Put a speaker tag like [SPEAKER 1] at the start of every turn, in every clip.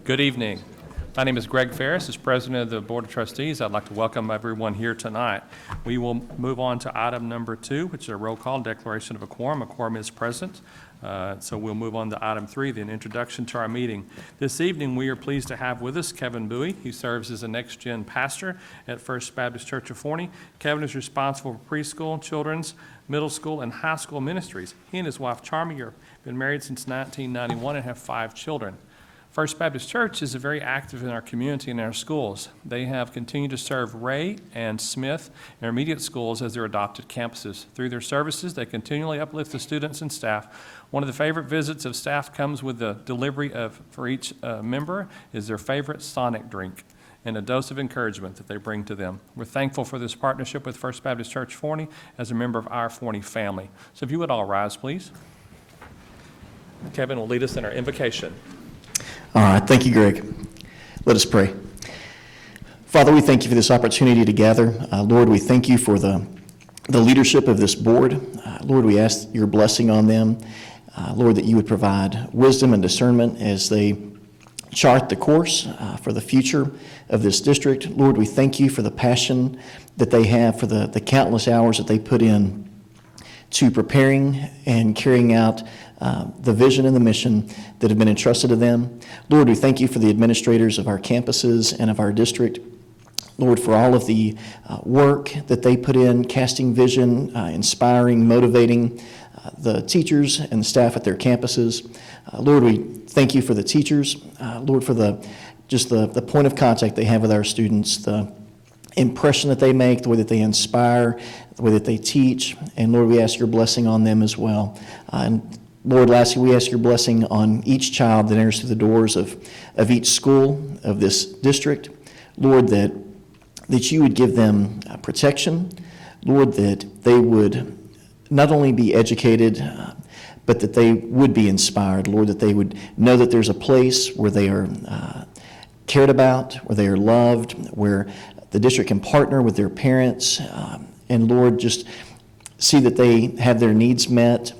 [SPEAKER 1] Good evening. My name is Greg Ferris. As President of the Board of Trustees, I'd like to welcome everyone here tonight. We will move on to item number 2, which is a roll call declaration of a quorum. A quorum is present. So we'll move on to item 3, the introduction to our meeting. This evening, we are pleased to have with us Kevin Bowie. He serves as a next-gen pastor at First Baptist Church of Forney. Kevin is responsible for preschool, children's, middle school, and high school ministries. He and his wife, Charmy, have been married since 1991 and have 5 children. First Baptist Church is very active in our community and in our schools. They have continued to serve Ray and Smith intermediate schools as their adopted campuses. Through their services, they continually uplift the students and staff. One of the favorite visits of staff comes with the delivery of, for each member, is their favorite Sonic drink and a dose of encouragement that they bring to them. We're thankful for this partnership with First Baptist Church Forney as a member of our Forney family. So if you would all rise, please. Kevin will lead us in our invocation.
[SPEAKER 2] All right, thank you, Greg. Let us pray. Father, we thank you for this opportunity to gather. Lord, we thank you for the leadership of this board. Lord, we ask your blessing on them. Lord, that you would provide wisdom and discernment as they chart the course for the future of this district. Lord, we thank you for the passion that they have, for the countless hours that they put in to preparing and carrying out the vision and the mission that have been entrusted to them. Lord, we thank you for the administrators of our campuses and of our district. Lord, for all of the work that they put in, casting vision, inspiring, motivating the teachers and the staff at their campuses. Lord, we thank you for the teachers. Lord, for the point of contact they have with our students, the impression that they make, the way that they inspire, the way that they teach. And Lord, we ask your blessing on them as well. And Lord, lastly, we ask your blessing on each child that enters through the doors of each school of this district. Lord, that you would give them protection. Lord, that they would not only be educated, but that they would be inspired. Lord, that they would know that there's a place where they are cared about, where they are loved, where the district can partner with their parents. And Lord, just see that they have their needs met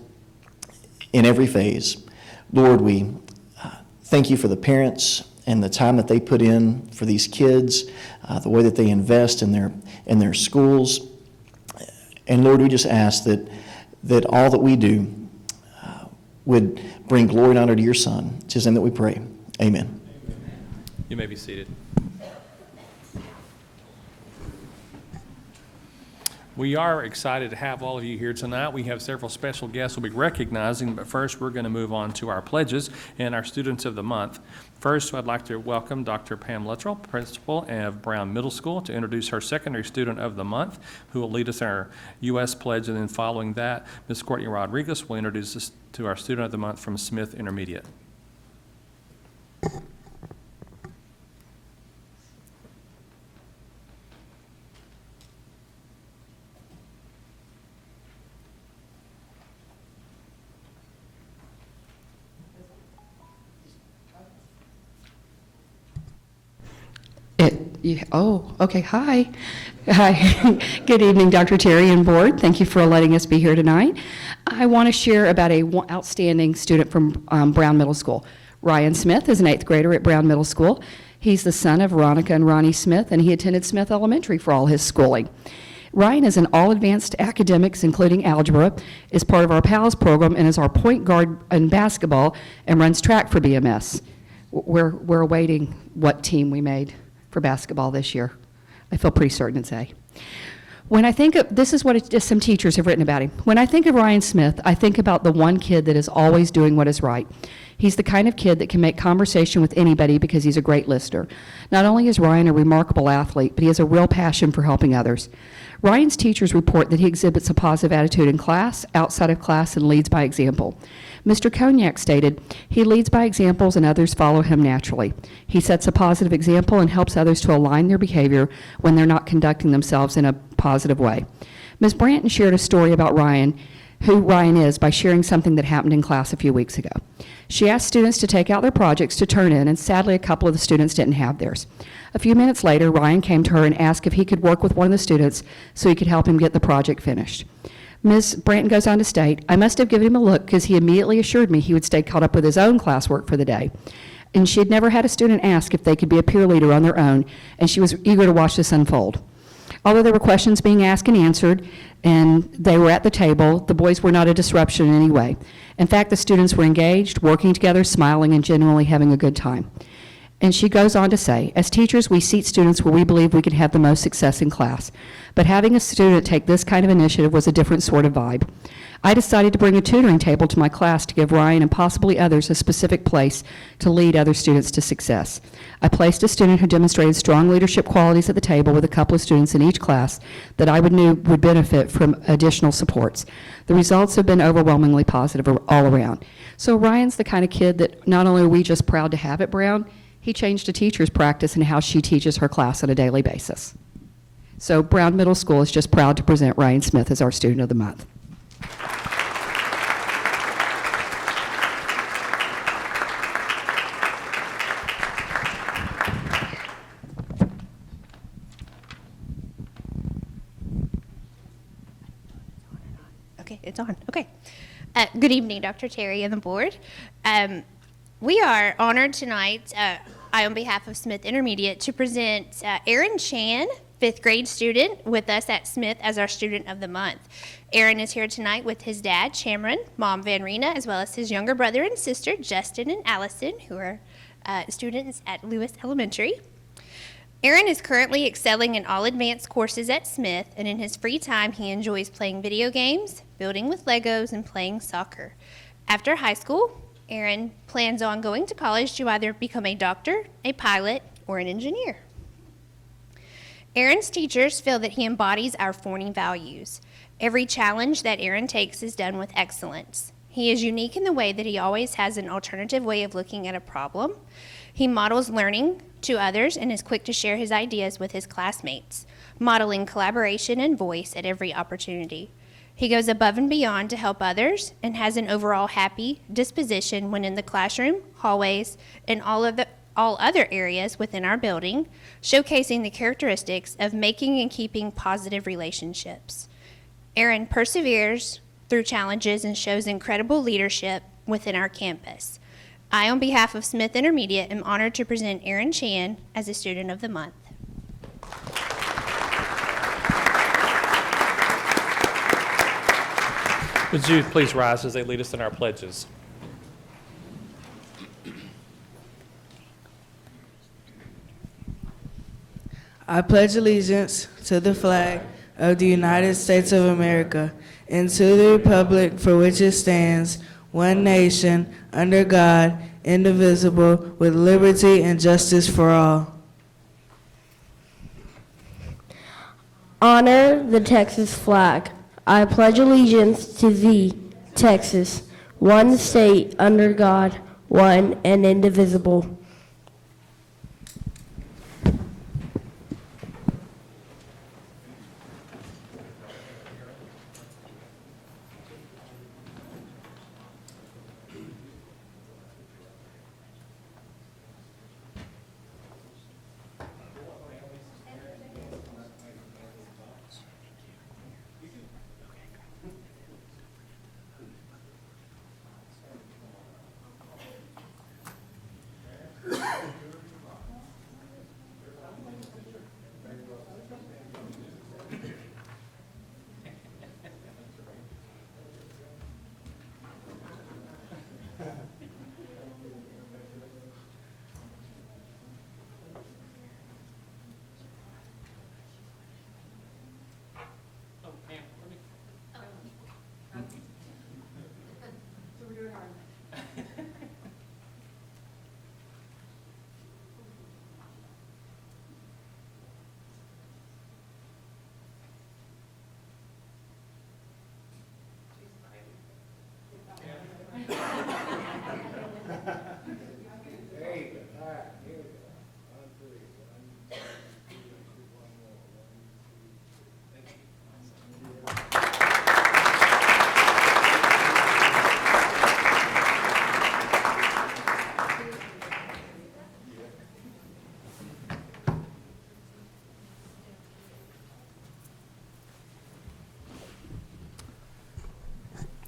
[SPEAKER 2] in every phase. Lord, we thank you for the parents and the time that they put in for these kids, the way that they invest in their schools. And Lord, we just ask that all that we do would bring glory and honor to your Son. It's his name that we pray. Amen.
[SPEAKER 1] You may be seated. We are excited to have all of you here tonight. We have several special guests we'll be recognizing, but first we're going to move on to our pledges and our students of the month. First, I'd like to welcome Dr. Pam Luttrell, principal of Brown Middle School, to introduce our secondary student of the month, who will lead us in our U.S. pledge, and then following that, Ms. Courtney Rodriguez will introduce us to our student of the month from Smith Intermediate.
[SPEAKER 3] Okay. Hi. Good evening, Dr. Terry and board. Thank you for letting us be here tonight. I want to share about an outstanding student from Brown Middle School. Ryan Smith is an 8th grader at Brown Middle School. He's the son of Veronica and Ronnie Smith, and he attended Smith Elementary for all his schooling. Ryan is in all advanced academics, including algebra, is part of our PALS program, and is our point guard in basketball and runs track for BMS. We're awaiting what team we made for basketball this year. I feel pretty certain it's A. When I think of, this is what just some teachers have written about him. When I think of Ryan Smith, I think about the one kid that is always doing what is right. He's the kind of kid that can make conversation with anybody because he's a great listener. Not only is Ryan a remarkable athlete, but he has a real passion for helping others. Ryan's teachers report that he exhibits a positive attitude in class, outside of class, and leads by example. Mr. Cognac stated, he leads by examples and others follow him naturally. He sets a positive example and helps others to align their behavior when they're not conducting themselves in a positive way. Ms. Branton shared a story about Ryan, who Ryan is, by sharing something that happened in class a few weeks ago. She asked students to take out their projects to turn in, and sadly a couple of the students didn't have theirs. A few minutes later, Ryan came to her and asked if he could work with one of the students so he could help him get the project finished. Ms. Branton goes on to state, I must have given him a look because he immediately assured me he would stay caught up with his own classwork for the day. and she had never had a student ask if they could be a peer leader on their own, and she was eager to watch this unfold. Although there were questions being asked and answered, and they were at the table, the boys were not a disruption in any way. In fact, the students were engaged, working together, smiling, and genuinely having a good time. And she goes on to say, as teachers, we seat students where we believe we can have the most success in class. But having a student take this kind of initiative was a different sort of vibe. I decided to bring a tutoring table to my class to give Ryan and possibly others a specific place to lead other students to success. I placed a student who demonstrated strong leadership qualities at the table with a couple of students in each class that I knew would benefit from additional supports. The results have been overwhelmingly positive all around. So Ryan's the kind of kid that not only are we just proud to have at Brown, he changed a teacher's practice and how she teaches her class on a daily basis. So Brown Middle School is just proud to present Ryan Smith as our Student of the Month.
[SPEAKER 4] Okay, it's on. Okay. Good evening, Dr. Terry and the board. We are honored tonight, I on behalf of Smith Intermediate, to present Aaron Chan, 5th grade student, with us at Smith as our Student of the Month. Aaron is here tonight with his dad, Cameron, mom, Van Rena, as well as his younger brother and sister, Justin and Allison, who are students at Lewis Elementary. Aaron is currently excelling in all advanced courses at Smith, and in his free time, he enjoys playing video games, building with Legos, and playing soccer. After high school, Aaron plans on going to college to either become a doctor, a pilot, or an engineer. Aaron's teachers feel that he embodies our Forney values. Every challenge that Aaron takes is done with excellence. He is unique in the way that he always has an alternative way of looking at a problem. He models learning to others and is quick to share his ideas with his classmates, modeling collaboration and voice at every opportunity. He goes above and beyond to help others and has an overall happy disposition when in the classroom, hallways, and all other areas within our building, showcasing the characteristics of making and keeping positive relationships. Aaron perseveres through challenges and shows incredible leadership within our campus. I, on behalf of Smith Intermediate, am honored to present Aaron Chan as a Student of the Month.
[SPEAKER 1] Would you please rise as they lead us in our pledges?
[SPEAKER 5] I pledge allegiance to the flag of the United States of America and to the republic for which it stands, one nation, under God, indivisible, with liberty and justice for all.
[SPEAKER 6] Honor the Texas flag. I pledge allegiance to thee, Texas, one state under God, one and indivisible.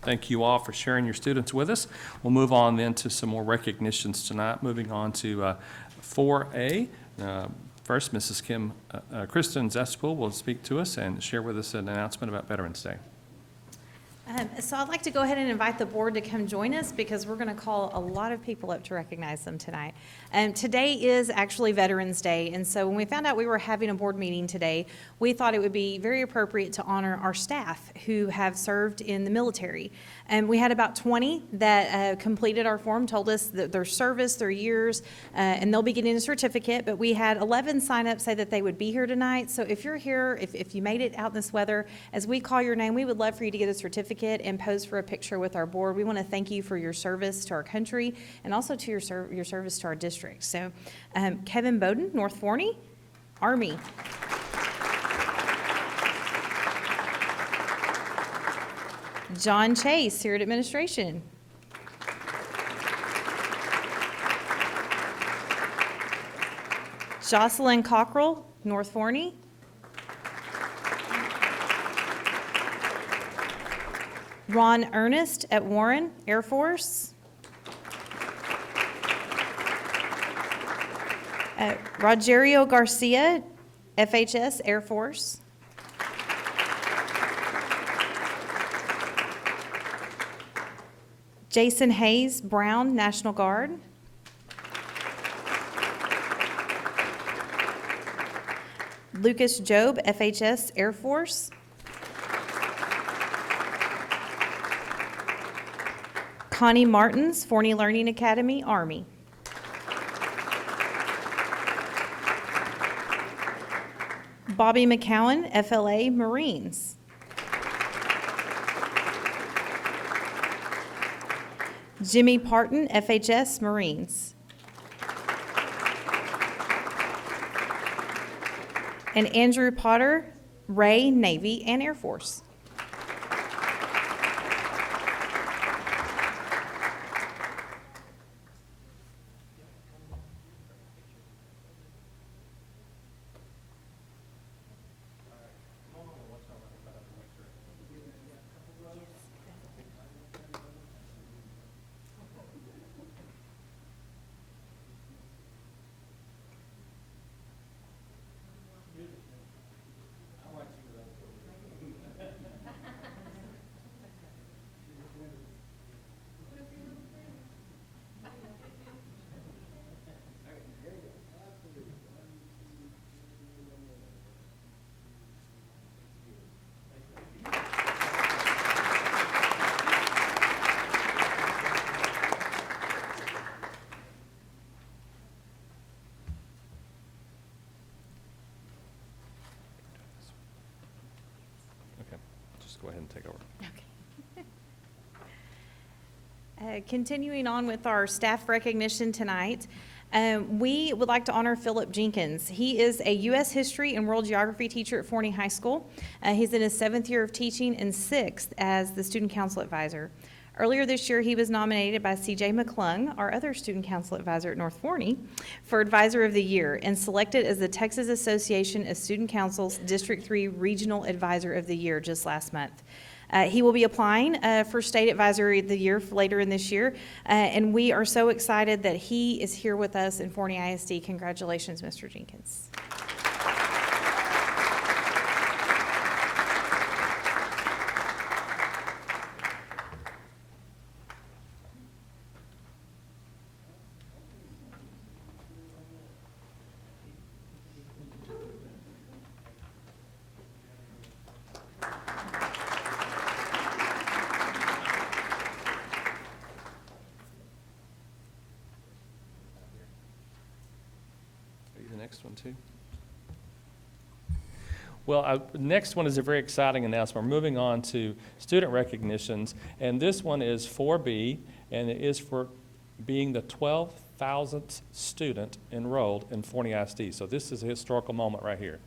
[SPEAKER 1] Thank you all for sharing your students with us. We'll move on then to some more recognitions tonight. Moving on to 4A. First, Mrs. Kristen Zespel will speak to us and share with us an announcement about Veterans Day.
[SPEAKER 7] So I'd like to go ahead and invite the board to come join us because we're going to call a lot of people up to recognize them tonight. Today is actually Veterans Day, and so when we found out we were having a board meeting today, we thought it would be very appropriate to honor our staff who have served in the military. And we had about 20 that completed our form, told us that their service, their years, and they'll be getting a certificate, but we had 11 sign up say that they would be here tonight. So if you're here, if you made it out in this weather, as we call your name, we would love for you to get a certificate and pose for a picture with our board. We want to thank you for your service to our country and also to your service to our district. So Kevin Bowden, North Forney, Army. John Chase, here at Administration. Jocelyn Cockrell, North Forney. Ron Ernest at Warren Air Force. Rogerio Garcia, FHS Air Force. Jason Hayes, Brown, National Guard. Lucas Job, FHS Air Force. Connie Martins, Forney Learning Academy, Army. Bobby McCowan, FLA, Marines. Jimmy Parton, FHS, Marines. And Andrew Potter, Ray, Navy and Air Force.
[SPEAKER 1] Okay, just go ahead and take over.
[SPEAKER 7] Continuing on with our staff recognition tonight, we would like to honor Philip Jenkins. He is a U.S. History and World Geography teacher at Forney High School. He's in his 7th year of teaching and 6th as the Student Council Advisor. Earlier this year, he was nominated by C.J. McClung, our other Student Council Advisor at North Forney, for Advisor of the Year and selected as the Texas Association of Student Councils District 3 Regional Advisor of the Year just last month. He will be applying for State Advisor of the Year later in this year, and we are so excited that he is here with us in Forney ISD. Congratulations, Mr. Jenkins.
[SPEAKER 1] Are you the next one too? Well, next one is a very exciting announcement. We're moving on to student recognitions, and this one is 4B, and it is for being the 12,000th student enrolled in Forney ISD. So this is a historical moment right here.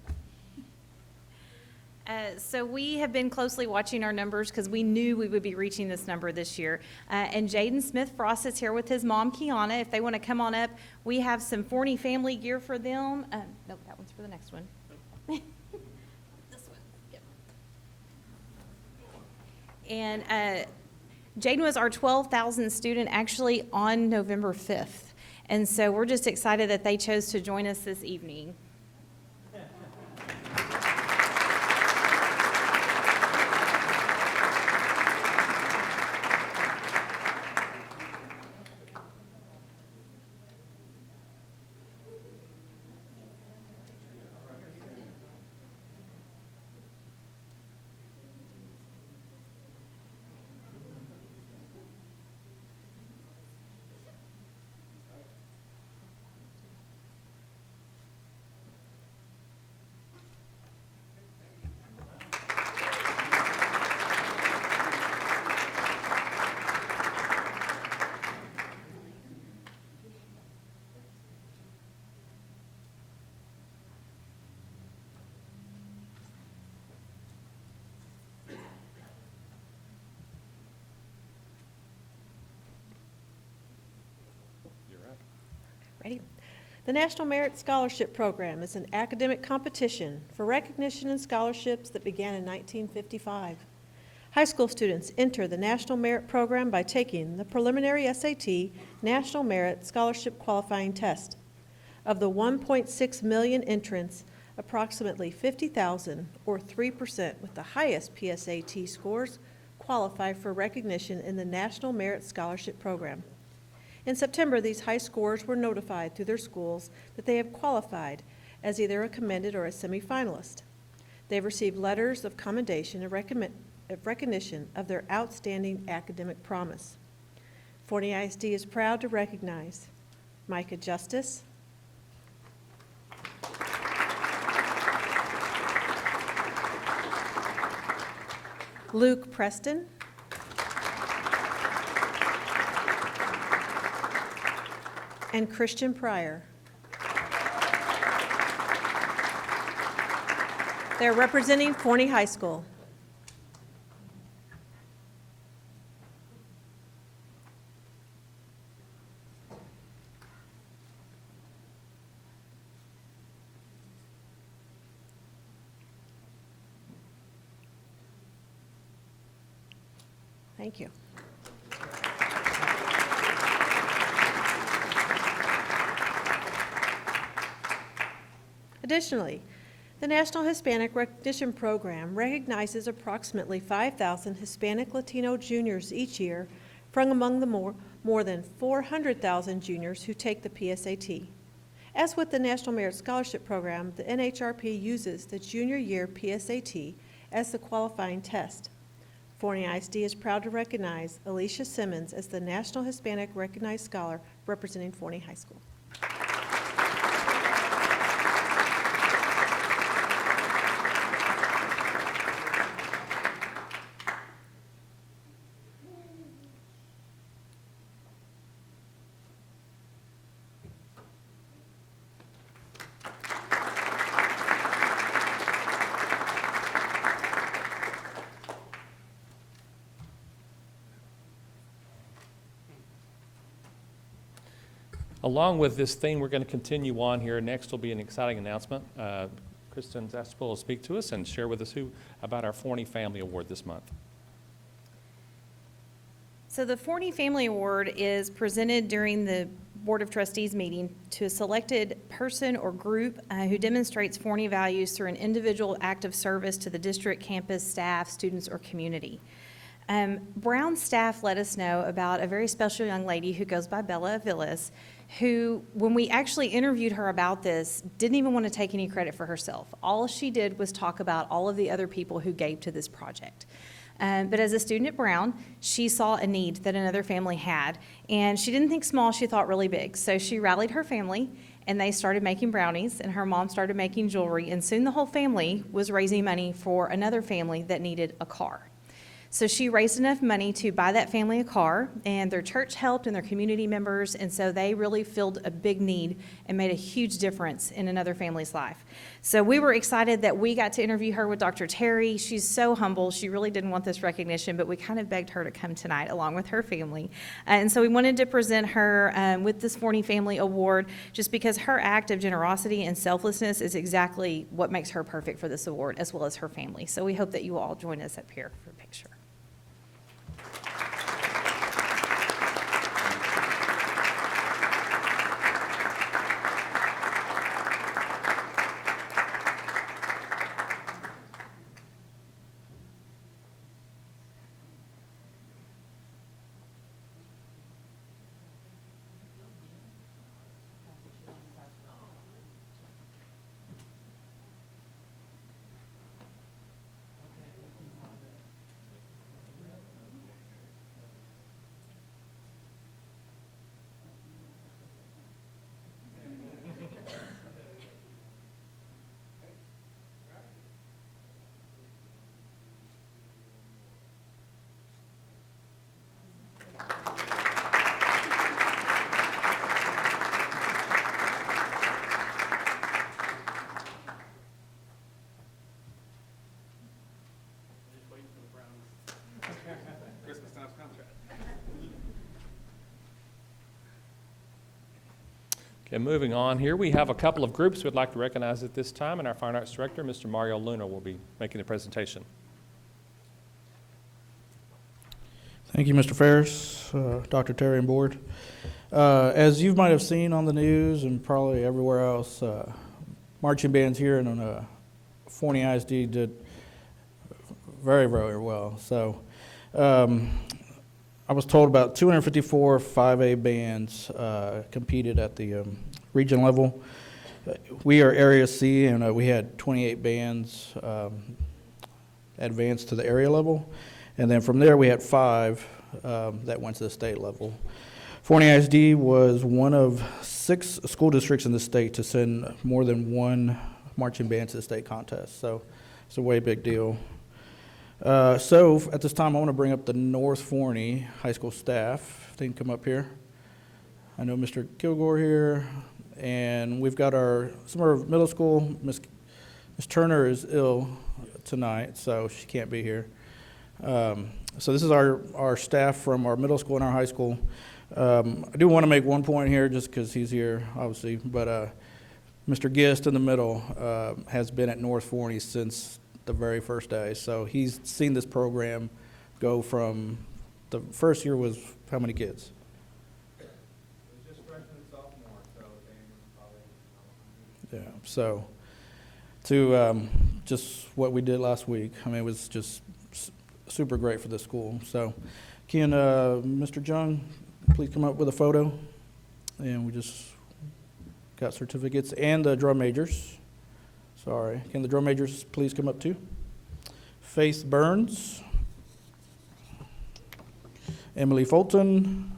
[SPEAKER 7] So we have been closely watching our numbers because we knew we would be reaching this number this year. And Jaden Smith-Frost is here with his mom, Kiana. If they want to come on up, we have some Forney family gear for them. No, that one's for the next one. This one, yep. And Jaden was our 12,000th student actually on November 5th. And so we're just excited that they chose to join us this evening.
[SPEAKER 8] Ready? The National Merit Scholarship Program is an academic competition for recognition and scholarships that began in 1955. High school students enter the National Merit Program by taking the preliminary SAT National Merit Scholarship Qualifying Test. Of the 1.6 million entrants, approximately 50,000, or 3%, with the highest PSAT scores qualify for recognition in the National Merit Scholarship Program. In September, these high scorers were notified through their schools that they have qualified as either a commended or a semifinalist. They have received letters of commendation and recognition of their outstanding academic promise. Forney ISD is proud to recognize Micah Justice, Luke Preston, and Christian Pryor. They're representing Forney High School. Thank you. Additionally, the National Hispanic Recognition Program recognizes approximately 5,000 Hispanic Latino juniors each year from among the more than 400,000 juniors who take the PSAT. As with the National Merit Scholarship Program, the NHRP uses the junior year PSAT as the qualifying test. Forney ISD is proud to recognize Alicia Simmons as the National Hispanic Recognized Scholar representing Forney High School.
[SPEAKER 1] Along with this theme, we're going to continue on here. Next will be an exciting announcement. Kristen Zaspel will speak to us and share with us about our Forney Family Award this month.
[SPEAKER 7] So the Forney Family Award is presented during the Board of Trustees meeting to a selected person or group who demonstrates Forney values through an individual act of service to the district, campus, staff, students, or community. Brown staff let us know about a very special young lady who goes by Bella Villas, who, when we actually interviewed her about this, didn't even want to take any credit for herself. All she did was talk about all of the other people who gave to this project. But as a student at Brown, she saw a need that another family had, and she didn't think small, she thought really big. So she rallied her family, and they started making brownies, and her mom started making jewelry, and soon the whole family was raising money for another family that needed a car. So she raised enough money to buy that family a car, and their church helped and their community members, and so they really filled a big need and made a huge difference in another family's life. So we were excited that we got to interview her with Dr. Terry. She's so humble. She really didn't want this recognition, but we kind of begged her to come tonight along with her family. And so we wanted to present her with this Forney Family Award just because her act of generosity and selflessness is exactly what makes her perfect for this award, as well as her family. So we hope that you will all join us up here for a picture.
[SPEAKER 1] Okay, moving on here, we have a couple of groups we'd like to recognize at this time, and our Fine Arts Director, Mr. Mario Luna, will be making the presentation.
[SPEAKER 9] Thank you, Mr. Ferris, Dr. Terry and board. As you might have seen on the news and probably everywhere else, marching bands here in Forney ISD did very, very well. So I was told about 254 5A bands competed at the region level. We are Area C, and we had 28 bands advance to the area level. And then from there, we had 5 that went to the state level. Forney ISD was one of 6 school districts in the state to send more than one marching band to the state contest. So it's a way big deal. So at this time, I want to bring up the North Forney High School staff. If they can come up here. I know Mr. Kilgore here, and we've got some of our middle school. Miss Turner is ill tonight, so she can't be here. So this is our staff from our middle school and our high school. I do want to make one point here, just because he's here, obviously, but Mr. Gist in the middle has been at North Forney since the very first day. So he's seen this program go from, the first year was how many kids? It was just freshman and sophomore, so probably. Yeah, so to just what we did last week, I mean, it was just super great for the school. So can Mr. Jung please come up with a photo? And we just got certificates and the drum majors. Sorry, can the drum majors please come up too? Faith Burns, Emily Fulton,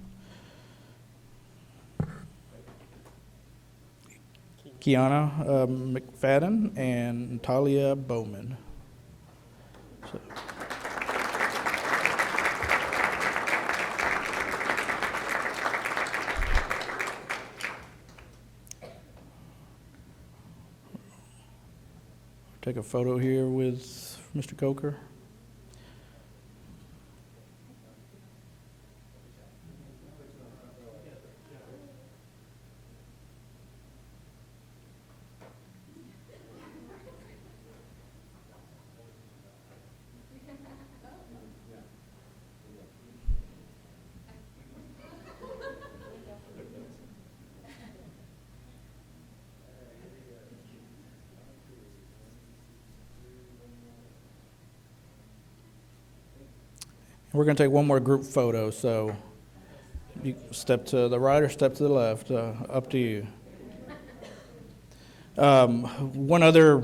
[SPEAKER 9] Kiana McFadden, and Talia Bowman. So. Take a photo here with Mr. Coker. We're going to take one more group photo, so you step to the right or step to the left, up to you. One other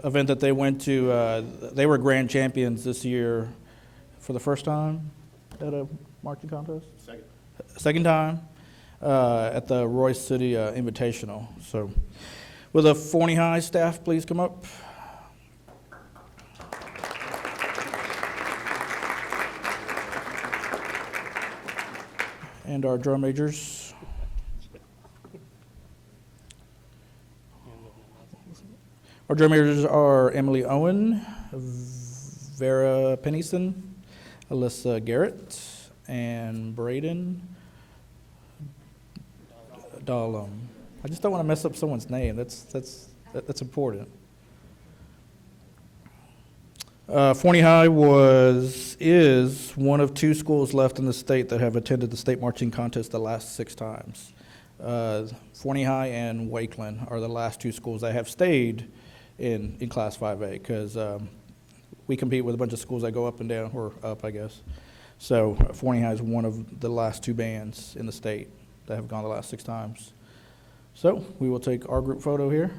[SPEAKER 9] event that they went to, they were grand champions this year for the first time at a marching contest? Second time at the Royce City Invitational. So will the Forney High staff please come up? And our drum majors. Our drum majors are Emily Owen, Vera Pennison, Alyssa Garrett, and Braden Dahlum. I just don't want to mess up someone's name. That's important. Forney High is one of 2 schools left in the state that have attended the state marching contest the last 6 times. Forney High and Wakeland are the last 2 schools that have stayed in Class 5A, because we compete with a bunch of schools that go up and down, or up, I guess. So Forney High is one of the last 2 bands in the state that have gone the last 6 times. So we will take our group photo here.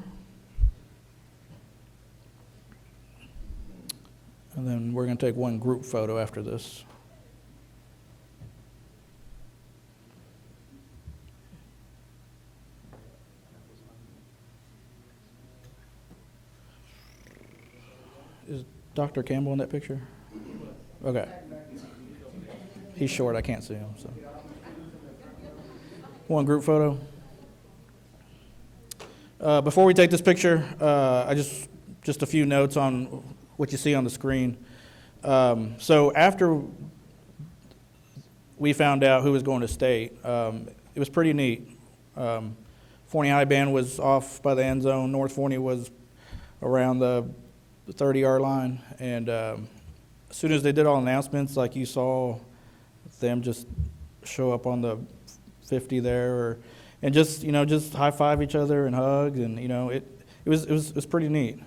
[SPEAKER 9] And then we're going to take one group photo after this. Is Dr. Campbell in that picture? Okay. He's short, I can't see him, so. One group photo. Before we take this picture, I just a few notes on what you see on the screen. So after we found out who was going to state, it was pretty neat. Forney High Band was off by the end zone. North Forney was around the 30-yard line. And as soon as they did all announcements, like you saw them just show up on the 50 there, and just high five each other and hug, and it was pretty neat.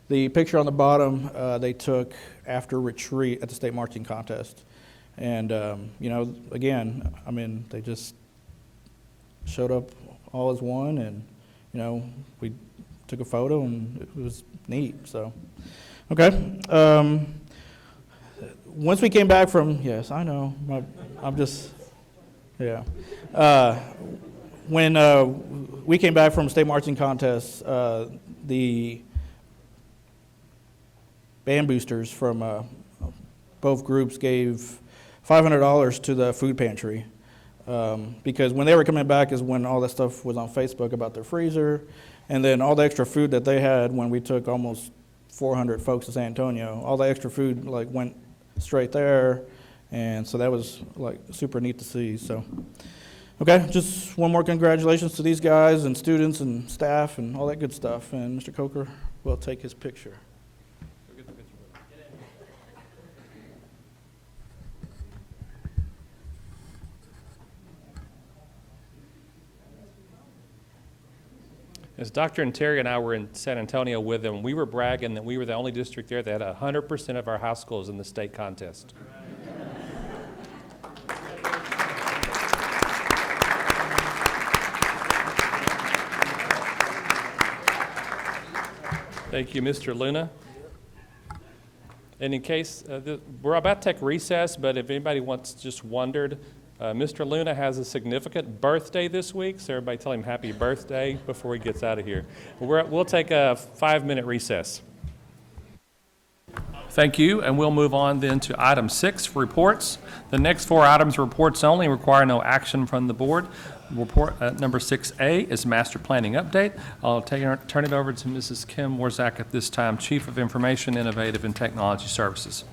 [SPEAKER 9] The picture on the bottom they took after retreat at the state marching contest, and again, I mean, they just showed up all as one, and we took a photo, and it was neat. So, okay. Once we came back from, yes, I know, I'm just, yeah. When we came back from state marching contest, the band boosters from both groups gave $500 to the food pantry, because when they were coming back is when all that stuff was on Facebook about their freezer, and then all the extra food that they had when we took almost 400 folks to San Antonio, all the extra food went straight there, and so that was super neat to see. So, okay, just one more congratulations to these guys and students and staff and all that good stuff. And Mr. Coker will take his picture.
[SPEAKER 1] As Dr. and Terry and I were in San Antonio with them, we were bragging that we were the only district there that had 100% of our high schools in the state contest. Thank you, Mr. Luna. And in case, we're about to take recess, but if anybody just wondered, Mr. Luna has a significant birthday this week, so everybody tell him happy birthday before he gets out of here. We'll take a 5-minute recess. Thank you, and we'll move on then to item 6 for reports. The next 4 items are reports only, require no action from the board. Report number 6A is master planning update. I'll turn it over to Mrs. Kim Warzak at this time, Chief of Information, Innovative, and Technology Services.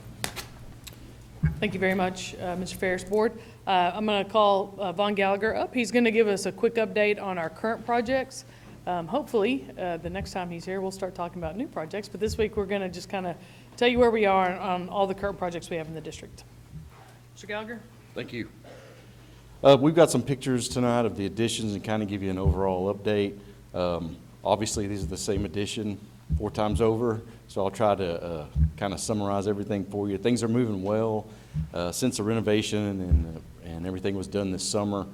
[SPEAKER 10] Thank you very much, Mr. Ferris. Board. I'm going to call Von Gallagher up. He's going to give us a quick update on our current projects. Hopefully, the next time he's here, we'll start talking about new projects. But this week, we're going to just kind of tell you where we are on all the current projects we have in the district. Mr. Gallagher?
[SPEAKER 11] Thank you. We've got some pictures tonight of the additions and kind of give you an overall update. Obviously, these are the same addition 4 times over, so I'll try to kind of summarize everything for you. Things are moving well since the renovation and everything was done this summer.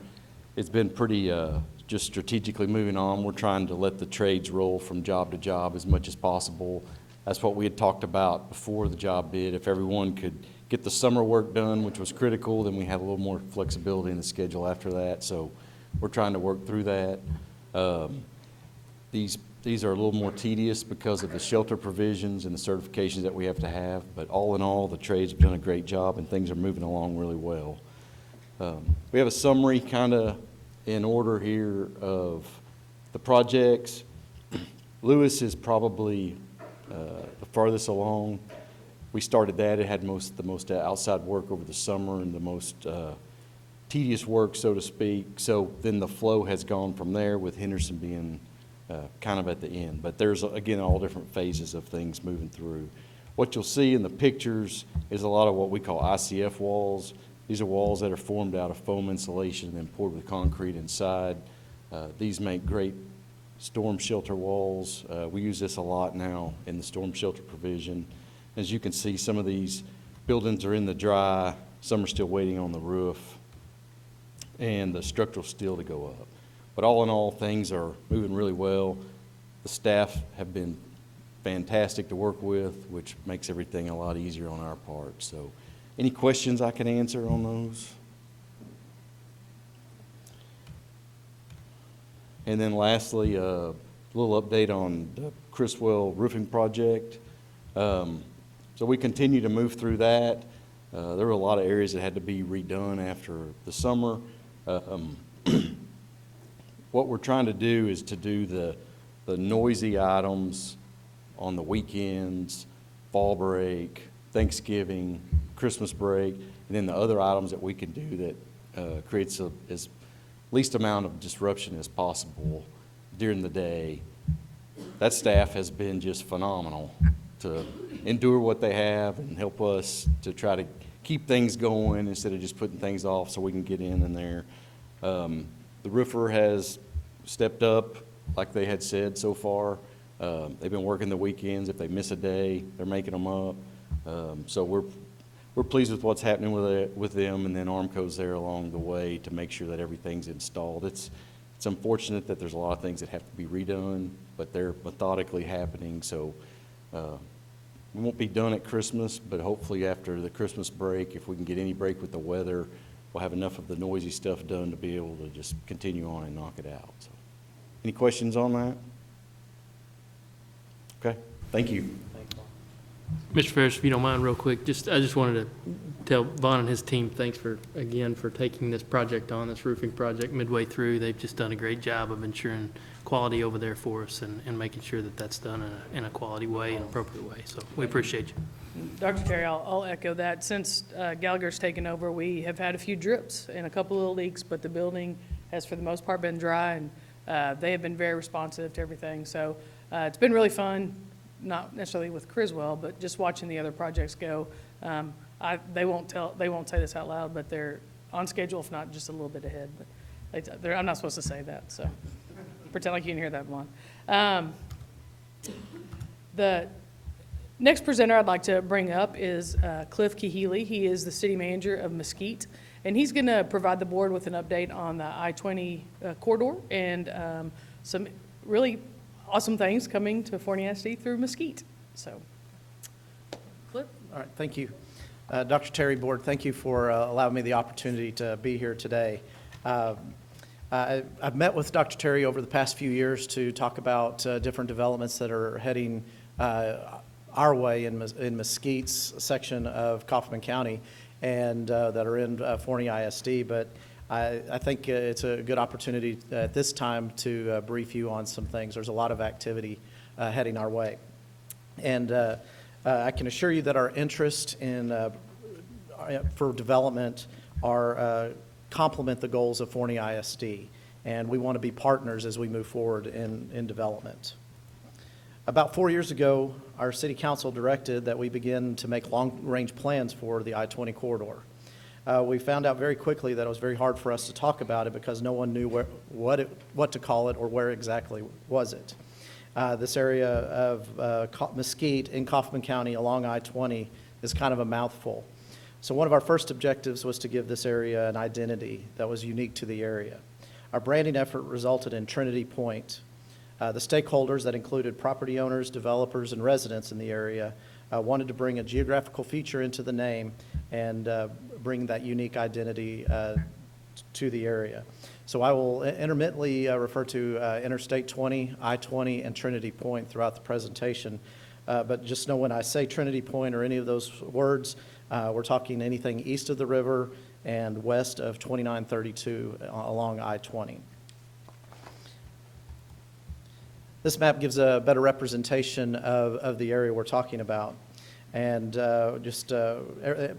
[SPEAKER 11] It's been pretty just strategically moving on. We're trying to let the trades roll from job to job as much as possible. That's what we had talked about before the job bid. If everyone could get the summer work done, which was critical, then we have a little more flexibility in the schedule after that. So we're trying to work through that. These are a little more tedious because of the shelter provisions and the certifications that we have to have. But all in all, the trades have done a great job and things are moving along really well. We have a summary kind of in order here of the projects. Lewis is probably the farthest along. We started that. It had the most outside work over the summer and the most tedious work, so to speak. So then the flow has gone from there, with Henderson being kind of at the end. But there's, again, all different phases of things moving through. What you'll see in the pictures is a lot of what we call ICF walls. These are walls that are formed out of foam insulation and then poured with concrete inside. These make great storm shelter walls. We use this a lot now in the storm shelter provision. As you can see, some of these buildings are in the dry, some are still waiting on the roof, and the structural steel to go up. But all in all, things are moving really well. The staff have been fantastic to work with, which makes everything a lot easier on our part. So any questions I can answer on those? And then lastly, a little update on the Criswell roofing project. So we continue to move through that. There were a lot of areas that had to be redone after the summer. What we're trying to do is to do the noisy items on the weekends, fall break, Thanksgiving, Christmas break, and then the other items that we can do that creates as least amount of disruption as possible during the day. That staff has been just phenomenal to endure what they have and help us to try to keep things going instead of just putting things off so we can get in there. The roofer has stepped up like they had said so far. They've been working the weekends. If they miss a day, they're making them up. So we're pleased with what's happening with them, and then Armco's there along the way to make sure that everything's installed. It's unfortunate that there's a lot of things that have to be redone, but they're methodically happening. So we won't be done at Christmas, but hopefully after the Christmas break, if we can get any break with the weather, we'll have enough of the noisy stuff done to be able to just continue on and knock it out. So, any questions on that? Okay, thank you.
[SPEAKER 12] Mr. Ferris, if you don't mind, real quick, I just wanted to tell Vaughn and his team thanks for taking this project on, this roofing project midway through. They've just done a great job of ensuring quality over there for us and making sure that that's done in a quality way and appropriate way. So we appreciate you.
[SPEAKER 10] Dr. Terry, I'll echo that. Since Gallagher's taken over, we have had a few drips and a couple of leaks, but the building has for the most part been dry, and they have been very responsive to everything. So it's been really fun, not necessarily with Criswell, but just watching the other projects go. They won't say this out loud, but they're on schedule, if not just a little bit ahead. But I'm not supposed to say that, so pretend like you didn't hear that one. The next presenter I'd like to bring up is Cliff Kehealy. He is the city manager of Mesquite, and he's going to provide the board with an update on the I-20 corridor and some really awesome things coming to Forney ISD through Mesquite. So, Cliff.
[SPEAKER 13] All right, thank you. Dr. Terry, Board, thank you for allowing me the opportunity to be here today. I've met with Dr. Terry over the past few years to talk about different developments that are heading our way in Mesquite's section of Kaufman County and that are in Forney ISD, but I think it's a good opportunity at this time to brief you on some things. There's a lot of activity heading our way. And I can assure you that our interest for development complement the goals of Forney ISD, and we want to be partners as we move forward in development. About 4 years ago, our city council directed that we begin to make long-range plans for the I-20 corridor. We found out very quickly that it was very hard for us to talk about it because no one knew what to call it or where exactly was it. This area of Mesquite in Kaufman County along I-20 is kind of a mouthful. So one of our first objectives was to give this area an identity that was unique to the area. Our branding effort resulted in Trinity Point. The stakeholders that included property owners, developers, and residents in the area wanted to bring a geographical feature into the name and bring that unique identity to the area. So I will intermittently refer to Interstate 20, I-20, and Trinity Point throughout the presentation. But just know when I say Trinity Point or any of those words, we're talking anything east of the river and west of 2932 along I-20. This map gives a better representation of the area we're talking about. And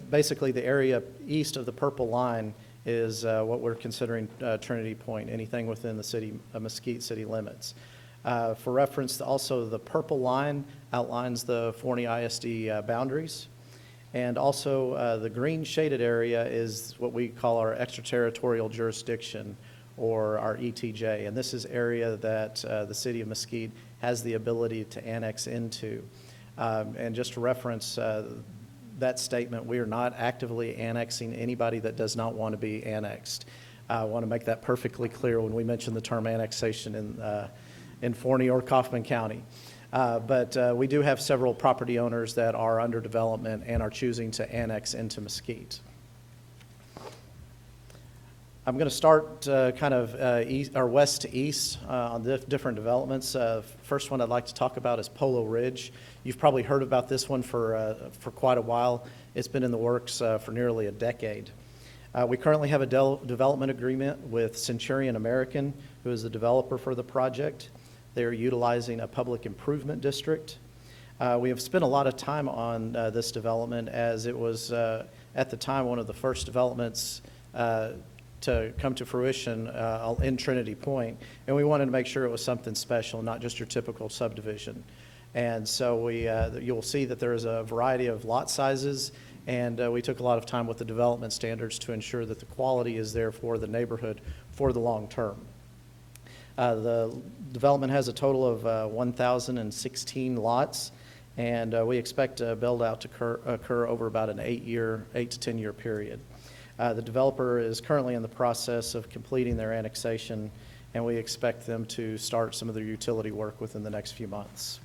[SPEAKER 13] basically the area east of the purple line is what we're considering Trinity Point, anything within the city, Mesquite city limits. For reference, also the purple line outlines the Forney ISD boundaries. And also the green shaded area is what we call our extraterritorial jurisdiction, or our ETJ. And this is area that the city of Mesquite has the ability to annex into. And just to reference that statement, we are not actively annexing anybody that does not want to be annexed. I want to make that perfectly clear when we mention the term annexation in Forney or Kaufman County. But we do have several property owners that are under development and are choosing to annex into Mesquite. I'm going to start kind of east, or west to east on the different developments. First one I'd like to talk about is Polo Ridge. You've probably heard about this one for quite a while. It's been in the works for nearly a decade. We currently have a development agreement with Centurion American, who is the developer for the project. They are utilizing a public improvement district. We have spent a lot of time on this development, as it was at the time one of the first developments to come to fruition in Trinity Point, and we wanted to make sure it was something special, not just your typical subdivision. And so you'll see that there is a variety of lot sizes, and we took a lot of time with the development standards to ensure that the quality is there for the neighborhood for the long term. The development has a total of 1,016 lots, and we expect a build-out to occur over about an 8 to 10 year period. The developer is currently in the process of completing their annexation, and we expect them to start some of their utility work within the next few months.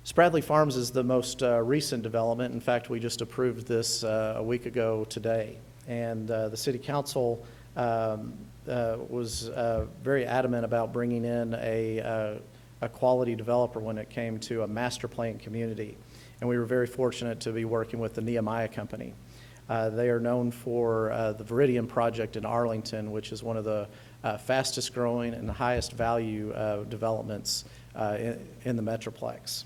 [SPEAKER 13] Spradley Farms is the most recent development. In fact, we just approved this a week ago today, and the City Council was very adamant about bringing in a quality developer when it came to a master plan community, and we were very fortunate to be working with the Nehemiah Company. They are known for the Viridian project in Arlington, which is one of the fastest growing and highest value developments in the Metroplex.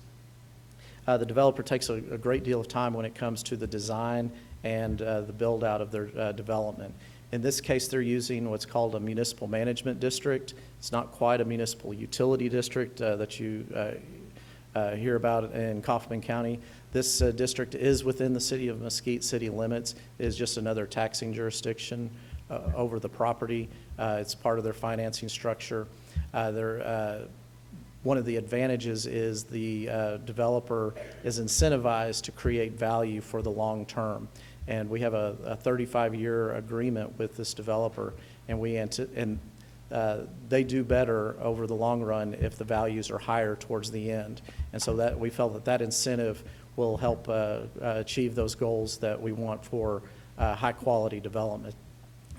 [SPEAKER 13] The developer takes a great deal of time when it comes to the design and the build out of their development. In this case, they're using what's called a municipal management district. It's not quite a municipal utility district that you hear about in Kaufman County. This district is within the city of Mesquite city limits. It is just another taxing jurisdiction over the property. It's part of their financing structure. One of the advantages is the developer is incentivized to create value for the long term. And we have a 35-year agreement with this developer, and they do better over the long run if the values are higher towards the end. And so that we felt that incentive will help achieve those goals that we want for high-quality development.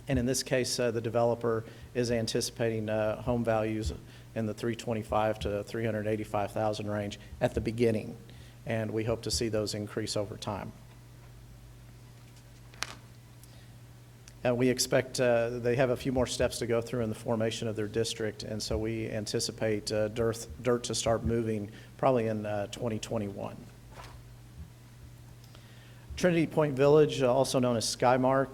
[SPEAKER 13] And in this case, the developer is anticipating home values in the $325,000 to $385,000 range at the beginning, and we hope to see those increase over time. And we expect they have a few more steps to go through in the formation of their district, and so we anticipate dirt to start moving probably in 2021. Trinity Point Village, also known as Skymark,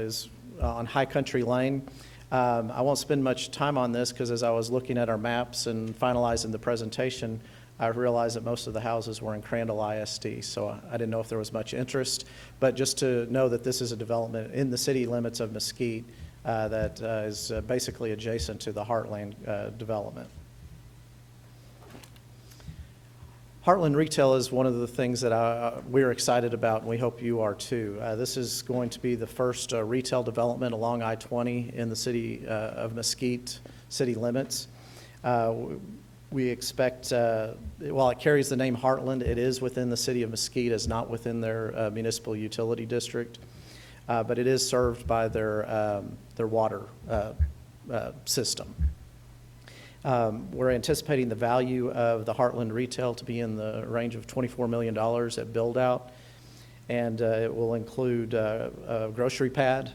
[SPEAKER 13] is on High Country Lane. I won't spend much time on this because as I was looking at our maps and finalizing the presentation, I realized that most of the houses were in Crandall ISD, so I didn't know if there was much interest. But just to know that this is a development in the city limits of Mesquite that is basically adjacent to the Heartland development. Heartland Retail is one of the things that we're excited about, and we hope you are too. This is going to be the first retail development along I-20 in the city of Mesquite city limits. We expect, while it carries the name Heartland, it is within the city of Mesquite, is not within their municipal utility district, but it is served by their water system. We're anticipating the value of the Heartland Retail to be in the range of $24 million at build-out, and it will include a grocery pad,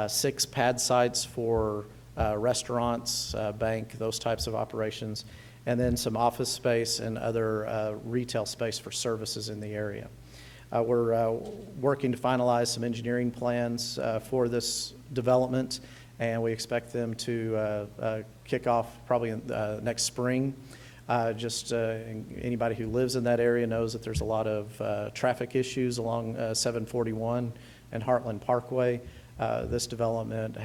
[SPEAKER 13] 6 pad sites for restaurants, bank, those types of operations, and then some office space and other retail space for services in the area. We're working to finalize some engineering plans for this development, and we expect them to kick off probably next spring. Anybody who lives in that area knows that there's a lot of traffic issues along 741 and Heartland Parkway. This development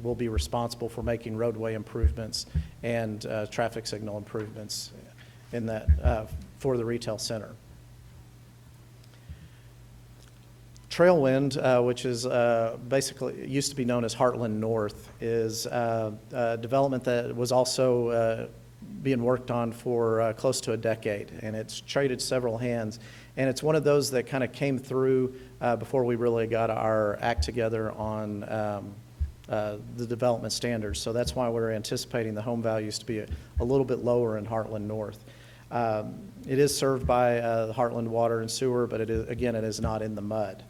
[SPEAKER 13] will be responsible for making roadway improvements and traffic signal improvements in that for the retail center. Trailwind, which is basically used to be known as Heartland North, is a development that was also being worked on for close to a decade, and it's traded several hands. And it's one of those that kind of came through before we really got our act together on the development standards. So that's why we're anticipating the home values to be a little bit lower in Heartland North. It is served by the Heartland Water and Sewer, but it is not in the mud.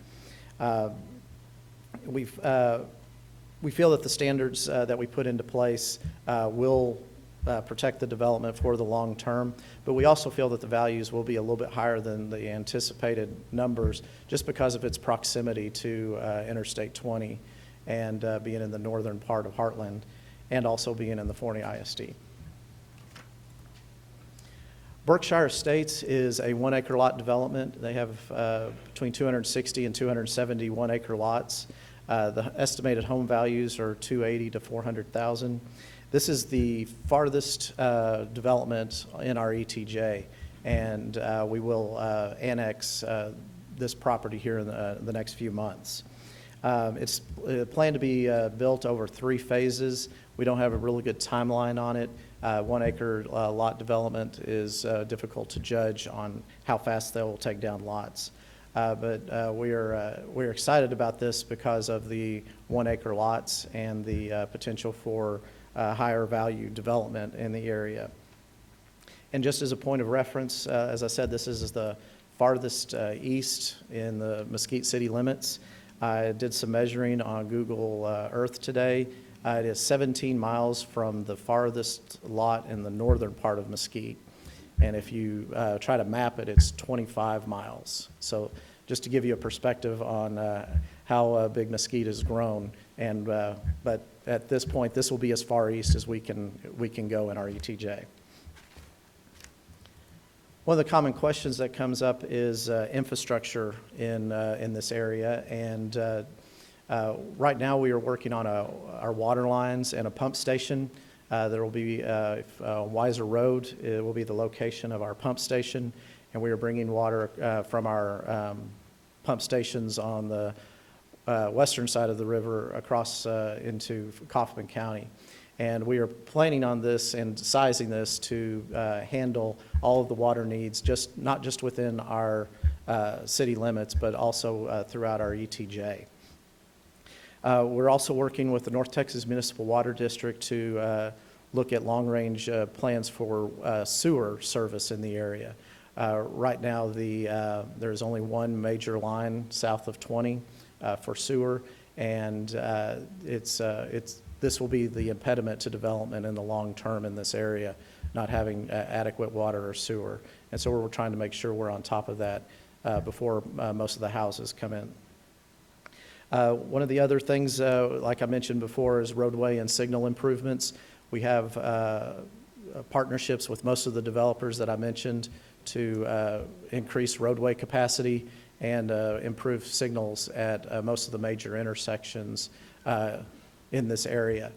[SPEAKER 13] We feel that the standards that we put into place will protect the development for the long term, but we also feel that the values will be a little bit higher than the anticipated numbers just because of its proximity to Interstate 20 and being in the northern part of Heartland and also being in the Forney ISD. Berkshire Estates is a 1 acre lot development. They have between 260 and 270 1 acre lots. The estimated home values are 280 to 400,000. This is the farthest development in our ETJ, and we will annex this property here in the next few months. It's planned to be built over 3 phases. We don't have a really good timeline on it. 1 acre lot development is difficult to judge on how fast they will take down lots. But we're excited about this because of the 1 acre lots and the potential for higher value development in the area. And just as a point of reference, as I said, this is the farthest east in the Mesquite city limits. I did some measuring on Google Earth today. It is 17 miles from the farthest lot in the northern part of Mesquite. And if you try to map it, it's 25 miles. So just to give you a perspective on how big Mesquite has grown. And but at this point, this will be as far east as we can go in our ETJ. One of the common questions that comes up is infrastructure in this area. And right now we are working on our water lines and a pump station. There will be Weiser Road. It will be the location of our pump station. And we are bringing water from our pump stations on the western side of the river across into Kaufman County. And we are planning on this and sizing this to handle all of the water needs, not just within our city limits, but also throughout our ETJ. We're also working with the North Texas Municipal Water District to look at long-range plans for sewer service in the area. Right now, there's only one major line south of 20 for sewer, and this will be the impediment to development in the long term in this area, not having adequate water or sewer. And so we're trying to make sure we're on top of that before most of the houses come in. One of the other things, like I mentioned before, is roadway and signal improvements. We have partnerships with most of the developers that I mentioned to increase roadway capacity and improve signals at most of the major intersections in this area.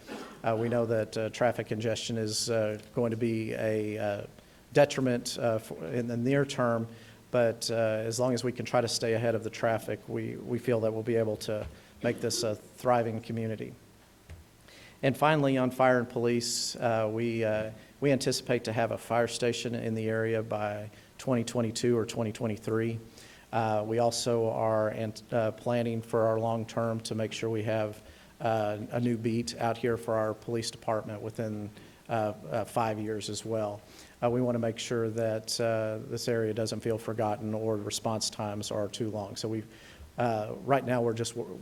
[SPEAKER 13] We know that traffic congestion is going to be a detriment in the near term, but as long as we can try to stay ahead of the traffic, we feel that we'll be able to make this a thriving community. And finally, on fire and police, we anticipate to have a fire station in the area by 2022 or 2023. We also are planning for our long term to make sure we have a new beat out here for our police department within 5 years as well. We want to make sure that this area doesn't feel forgotten or response times are too long. So right now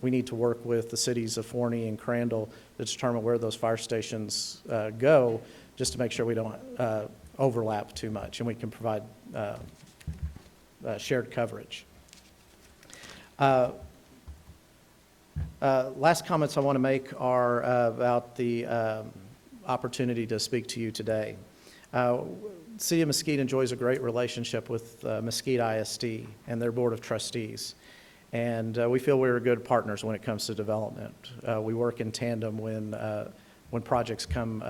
[SPEAKER 13] we need to work with the cities of Forney and Crandall to determine where those fire stations go, just to make sure we don't overlap too much and we can provide shared coverage. Last comments I want to make are about the opportunity to speak to you today. City of Mesquite enjoys a great relationship with Mesquite ISD and their Board of Trustees. And we feel we're good partners when it comes to development. We work in tandem when projects come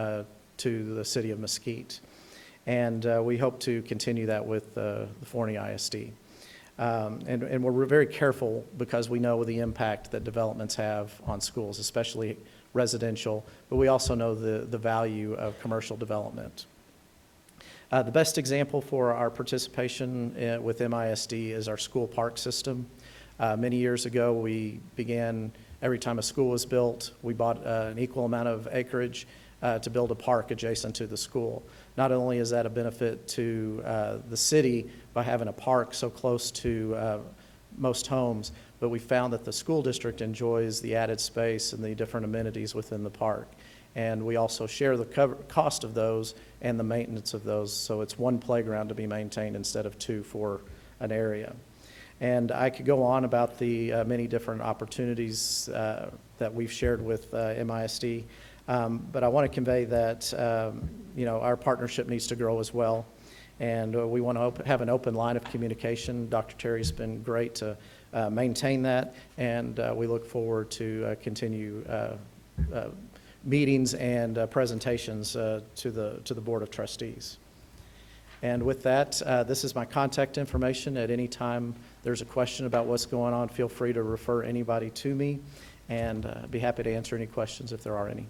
[SPEAKER 13] to the City of Mesquite. And we hope to continue that with the Forney ISD. And we're very careful because we know the impact that developments have on schools, especially residential, but we also know the value of commercial development. The best example for our participation with MISD is our school park system. Many years ago, we began, every time a school was built, we bought an equal amount of acreage to build a park adjacent to the school. Not only is that a benefit to the city by having a park so close to most homes, but we found that the school district enjoys the added space and the different amenities within the park. And we also share the cost of those and the maintenance of those, so it's one playground to be maintained instead of two for an area. And I could go on about the many different opportunities that we've shared with MISD, but I want to convey that our partnership needs to grow as well, and we want to have an open line of communication. Dr. Terry's been great to maintain that, and we look forward to continue meetings and presentations to the Board of Trustees. And with that, this is my contact information. At any time there's a question about what's going on, feel free to refer anybody to me, and I'd be happy to answer any questions if there are any.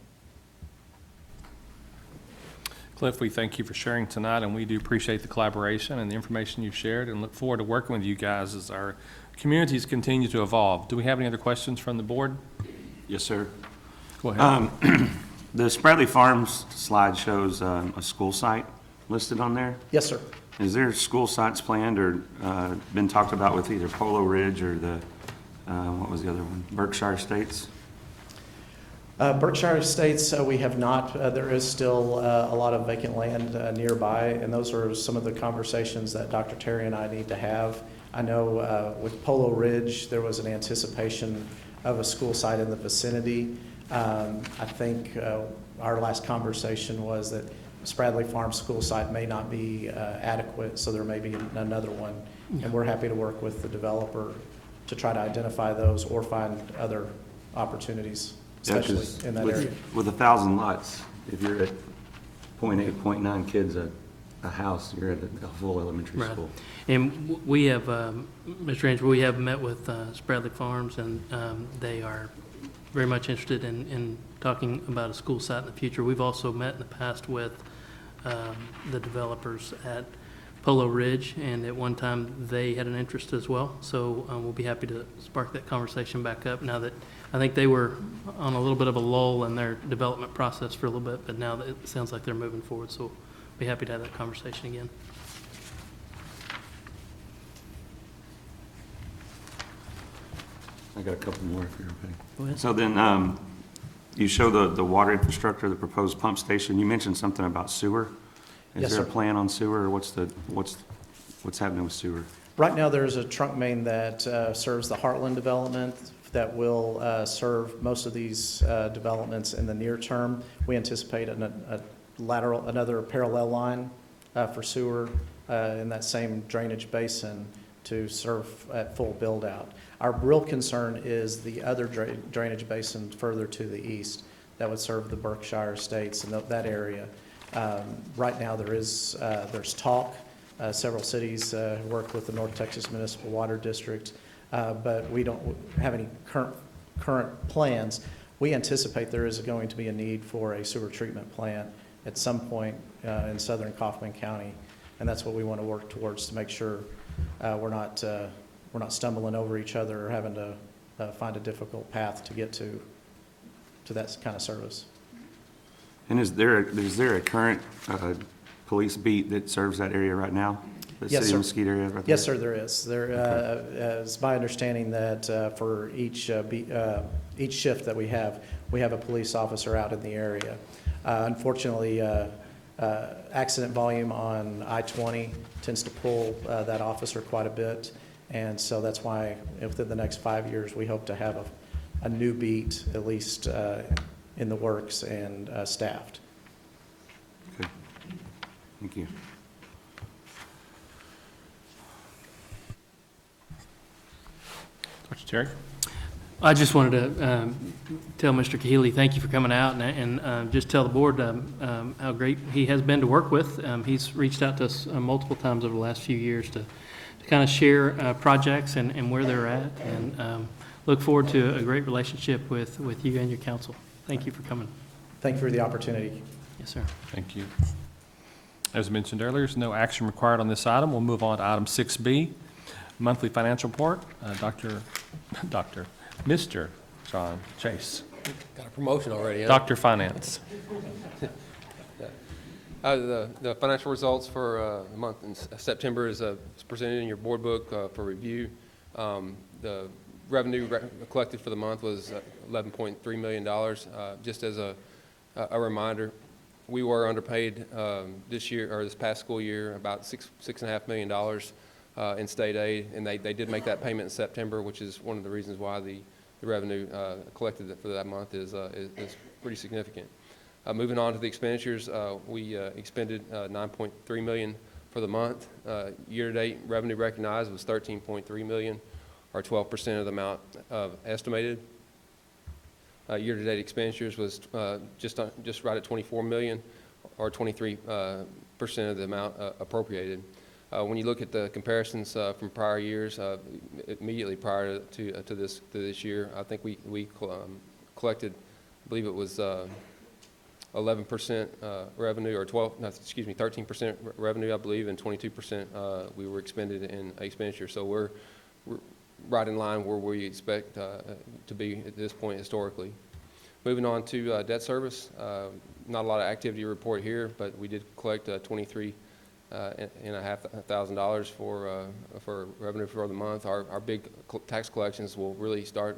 [SPEAKER 1] Cliff, we thank you for sharing tonight, and we do appreciate the collaboration and the information you've shared, and look forward to working with you guys as our communities continue to evolve. Do we have any other questions from the board?
[SPEAKER 14] Yes, sir.
[SPEAKER 1] Go ahead.
[SPEAKER 14] The Spradley Farms slide shows a school site listed on there.
[SPEAKER 13] Yes, sir.
[SPEAKER 14] Is there school sites planned or been talked about with either Polo Ridge or the, what was the other one, Berkshire Estates?
[SPEAKER 13] Berkshire Estates, we have not. There is still a lot of vacant land nearby, and those are some of the conversations that Dr. Terry and I need to have. I know with Polo Ridge, there was an anticipation of a school site in the vicinity. I think our last conversation was that Spradley Farm school site may not be adequate, so there may be another one. And we're happy to work with the developer to try to identify those or find other opportunities, especially in that area.
[SPEAKER 14] With 1,000 lots, if you're at 0.8, 0.9 kids a house, you're at a full elementary school.
[SPEAKER 12] And we have, Mr. Ranger, we have met with Spradley Farms, and they are very much interested in talking about a school site in the future. We've also met in the past with the developers at Polo Ridge, and at one time they had an interest as well. So we'll be happy to spark that conversation back up now that I think they were on a little bit of a lull in their development process for a little bit, but now that it sounds like they're moving forward. So we'll be happy to have that conversation again.
[SPEAKER 14] I got a couple more if you're okay.
[SPEAKER 12] Go ahead.
[SPEAKER 14] So then you show the water infrastructure, the proposed pump station. You mentioned something about sewer.
[SPEAKER 13] Yes,
[SPEAKER 14] Is there
[SPEAKER 13] sir.
[SPEAKER 14] a plan on sewer, or what's happening with sewer?
[SPEAKER 13] Right now, there's a trunk main that serves the Heartland development that will serve most of these developments in the near term. We anticipate another parallel line for sewer in that same drainage basin to serve at full build out. Our real concern is the other drainage basin further to the east that would serve the Berkshire Estates and that area. Right now there's talk. Several cities work with the North Texas Municipal Water District, but we don't have any current plans. We anticipate there is going to be a need for a sewer treatment plant at some point in southern Kaufman County, and that's what we want to work towards to make sure we're not stumbling over each other or having to find a difficult path to get to that kind of service.
[SPEAKER 14] And is there a current police beat that serves that area right now? The
[SPEAKER 13] Yes,
[SPEAKER 14] city
[SPEAKER 13] sir.
[SPEAKER 14] of Mesquite area right there?
[SPEAKER 13] Yes, sir, there is. There is my understanding that for each shift that we have a police officer out in the area. Unfortunately, accident volume on I-20 tends to pull that officer quite a bit, and so that's why within the next 5 years we hope to have a new beat at least in the works and staffed.
[SPEAKER 14] Okay. Thank you.
[SPEAKER 1] Dr. Terry?
[SPEAKER 12] I just wanted to tell Mr. Kahili, thank you for coming out, and just tell the board how great he has been to work with. He's reached out to us multiple times over the last few years to kind of share projects and where they're at, and look forward to a great relationship with you and your council. Thank you for coming.
[SPEAKER 13] Thank you for the opportunity.
[SPEAKER 12] Yes, sir.
[SPEAKER 1] Thank you. As mentioned earlier, there's no action required on this item. We'll move on to item 6B, monthly financial report. Mr. John Chase,
[SPEAKER 15] Got a promotion already, huh?
[SPEAKER 1] Dr. Finance.
[SPEAKER 15] The financial results for the month in September is presented in your board book for review. The revenue collected for the month was $11.3 million. Just as a reminder, we were underpaid this year, or this past school year, about $6.5 million in state aid, and they did make that payment in September, which is one of the reasons why the revenue collected for that month is pretty significant. Moving on to the expenditures, we expended $9.3 million for the month. Year-to-date revenue recognized was $13.3 million, or 12% of the amount estimated. Year-to-date expenditures was just right at $24 million, or 23% of the amount appropriated. When you look at the comparisons from prior years, immediately prior to this year, I think we collected, I believe it was 11% revenue, or 13% revenue, I believe, and 22% we were expended in expenditure. So we're right in line where we expect to be at this point historically. Moving on to debt service, not a lot of activity to report here, but we did collect $23,500 for revenue for the month. Our big tax collections will really start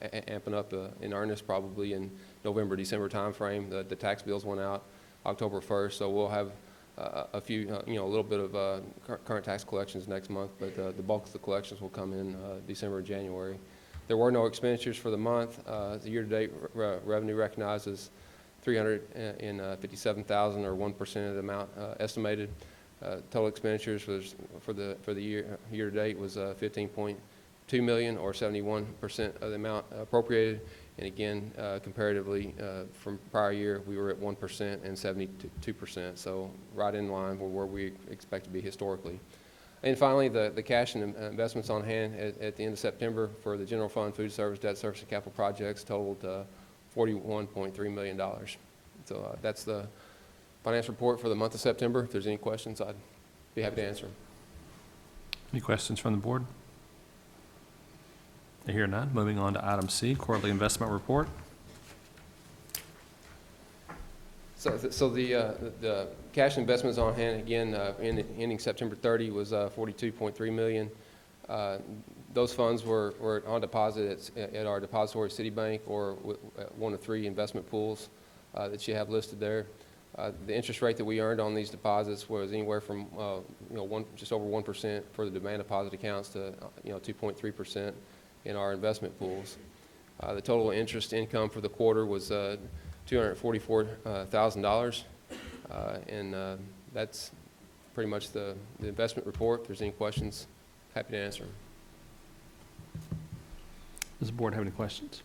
[SPEAKER 15] amping up in earnest probably in November, December timeframe. The tax bills went out October 1st, so we'll have a few, a little bit of current tax collections next month, but the bulk of the collections will come in December and January. There were no expenditures for the month. The year-to-date revenue recognized is $357,000, or 1% of the amount estimated. Total expenditures was for the year-to-date was $15.2 million, or 71% of the amount appropriated. And again, comparatively from prior year, we were at 1% and 72%, so right in line with where we expect to be historically. And finally, the cash and investments on hand at the end of September for the general fund, food service, debt service, and capital projects totaled $41.3 million. So that's the financial report for the month of September. If there's any questions, I'd be happy to answer them.
[SPEAKER 1] Any questions from the board? I hear none. Moving on to item C, quarterly investment report.
[SPEAKER 15] So the cash investments on hand, again, ending September 30 was $42.3 million. Those funds were on deposit at our depository Citibank, or one of three investment pools that you have listed there. The interest rate that we earned on these deposits was anywhere from just over 1% for the demand deposit accounts to 2.3% in our investment pools. The total interest income for the quarter was $244,000, and that's pretty much the investment report. If there's any questions, happy to answer them.
[SPEAKER 1] Does the board have any questions?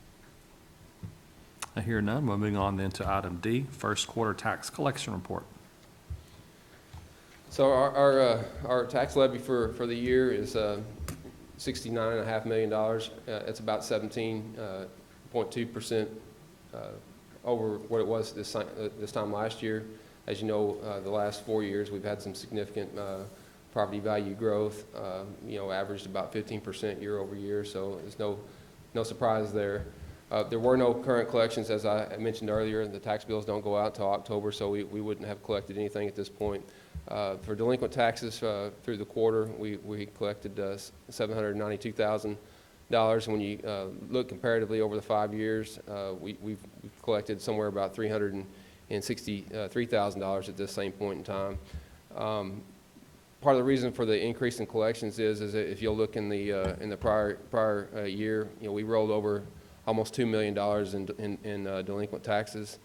[SPEAKER 1] I hear none. Moving on then to item D, first quarter tax collection report.
[SPEAKER 15] So our tax levy for the year is $69.5 million. It's about 17.2% over what it was this time last year. As you know, the last 4 years we've had some significant property value growth. Averaged about 15% year over year. So there's no surprise there. There were no current collections, as I mentioned earlier. The tax bills don't go out until October, so we wouldn't have collected anything at this point. For delinquent taxes through the quarter, we collected $792,000. When you look comparatively over the 5 years, we've collected somewhere about $363,000 at this same point in time. Part of the reason for the increase in collections is that if you'll look in the prior year, we rolled over almost $2 million in delinquent taxes.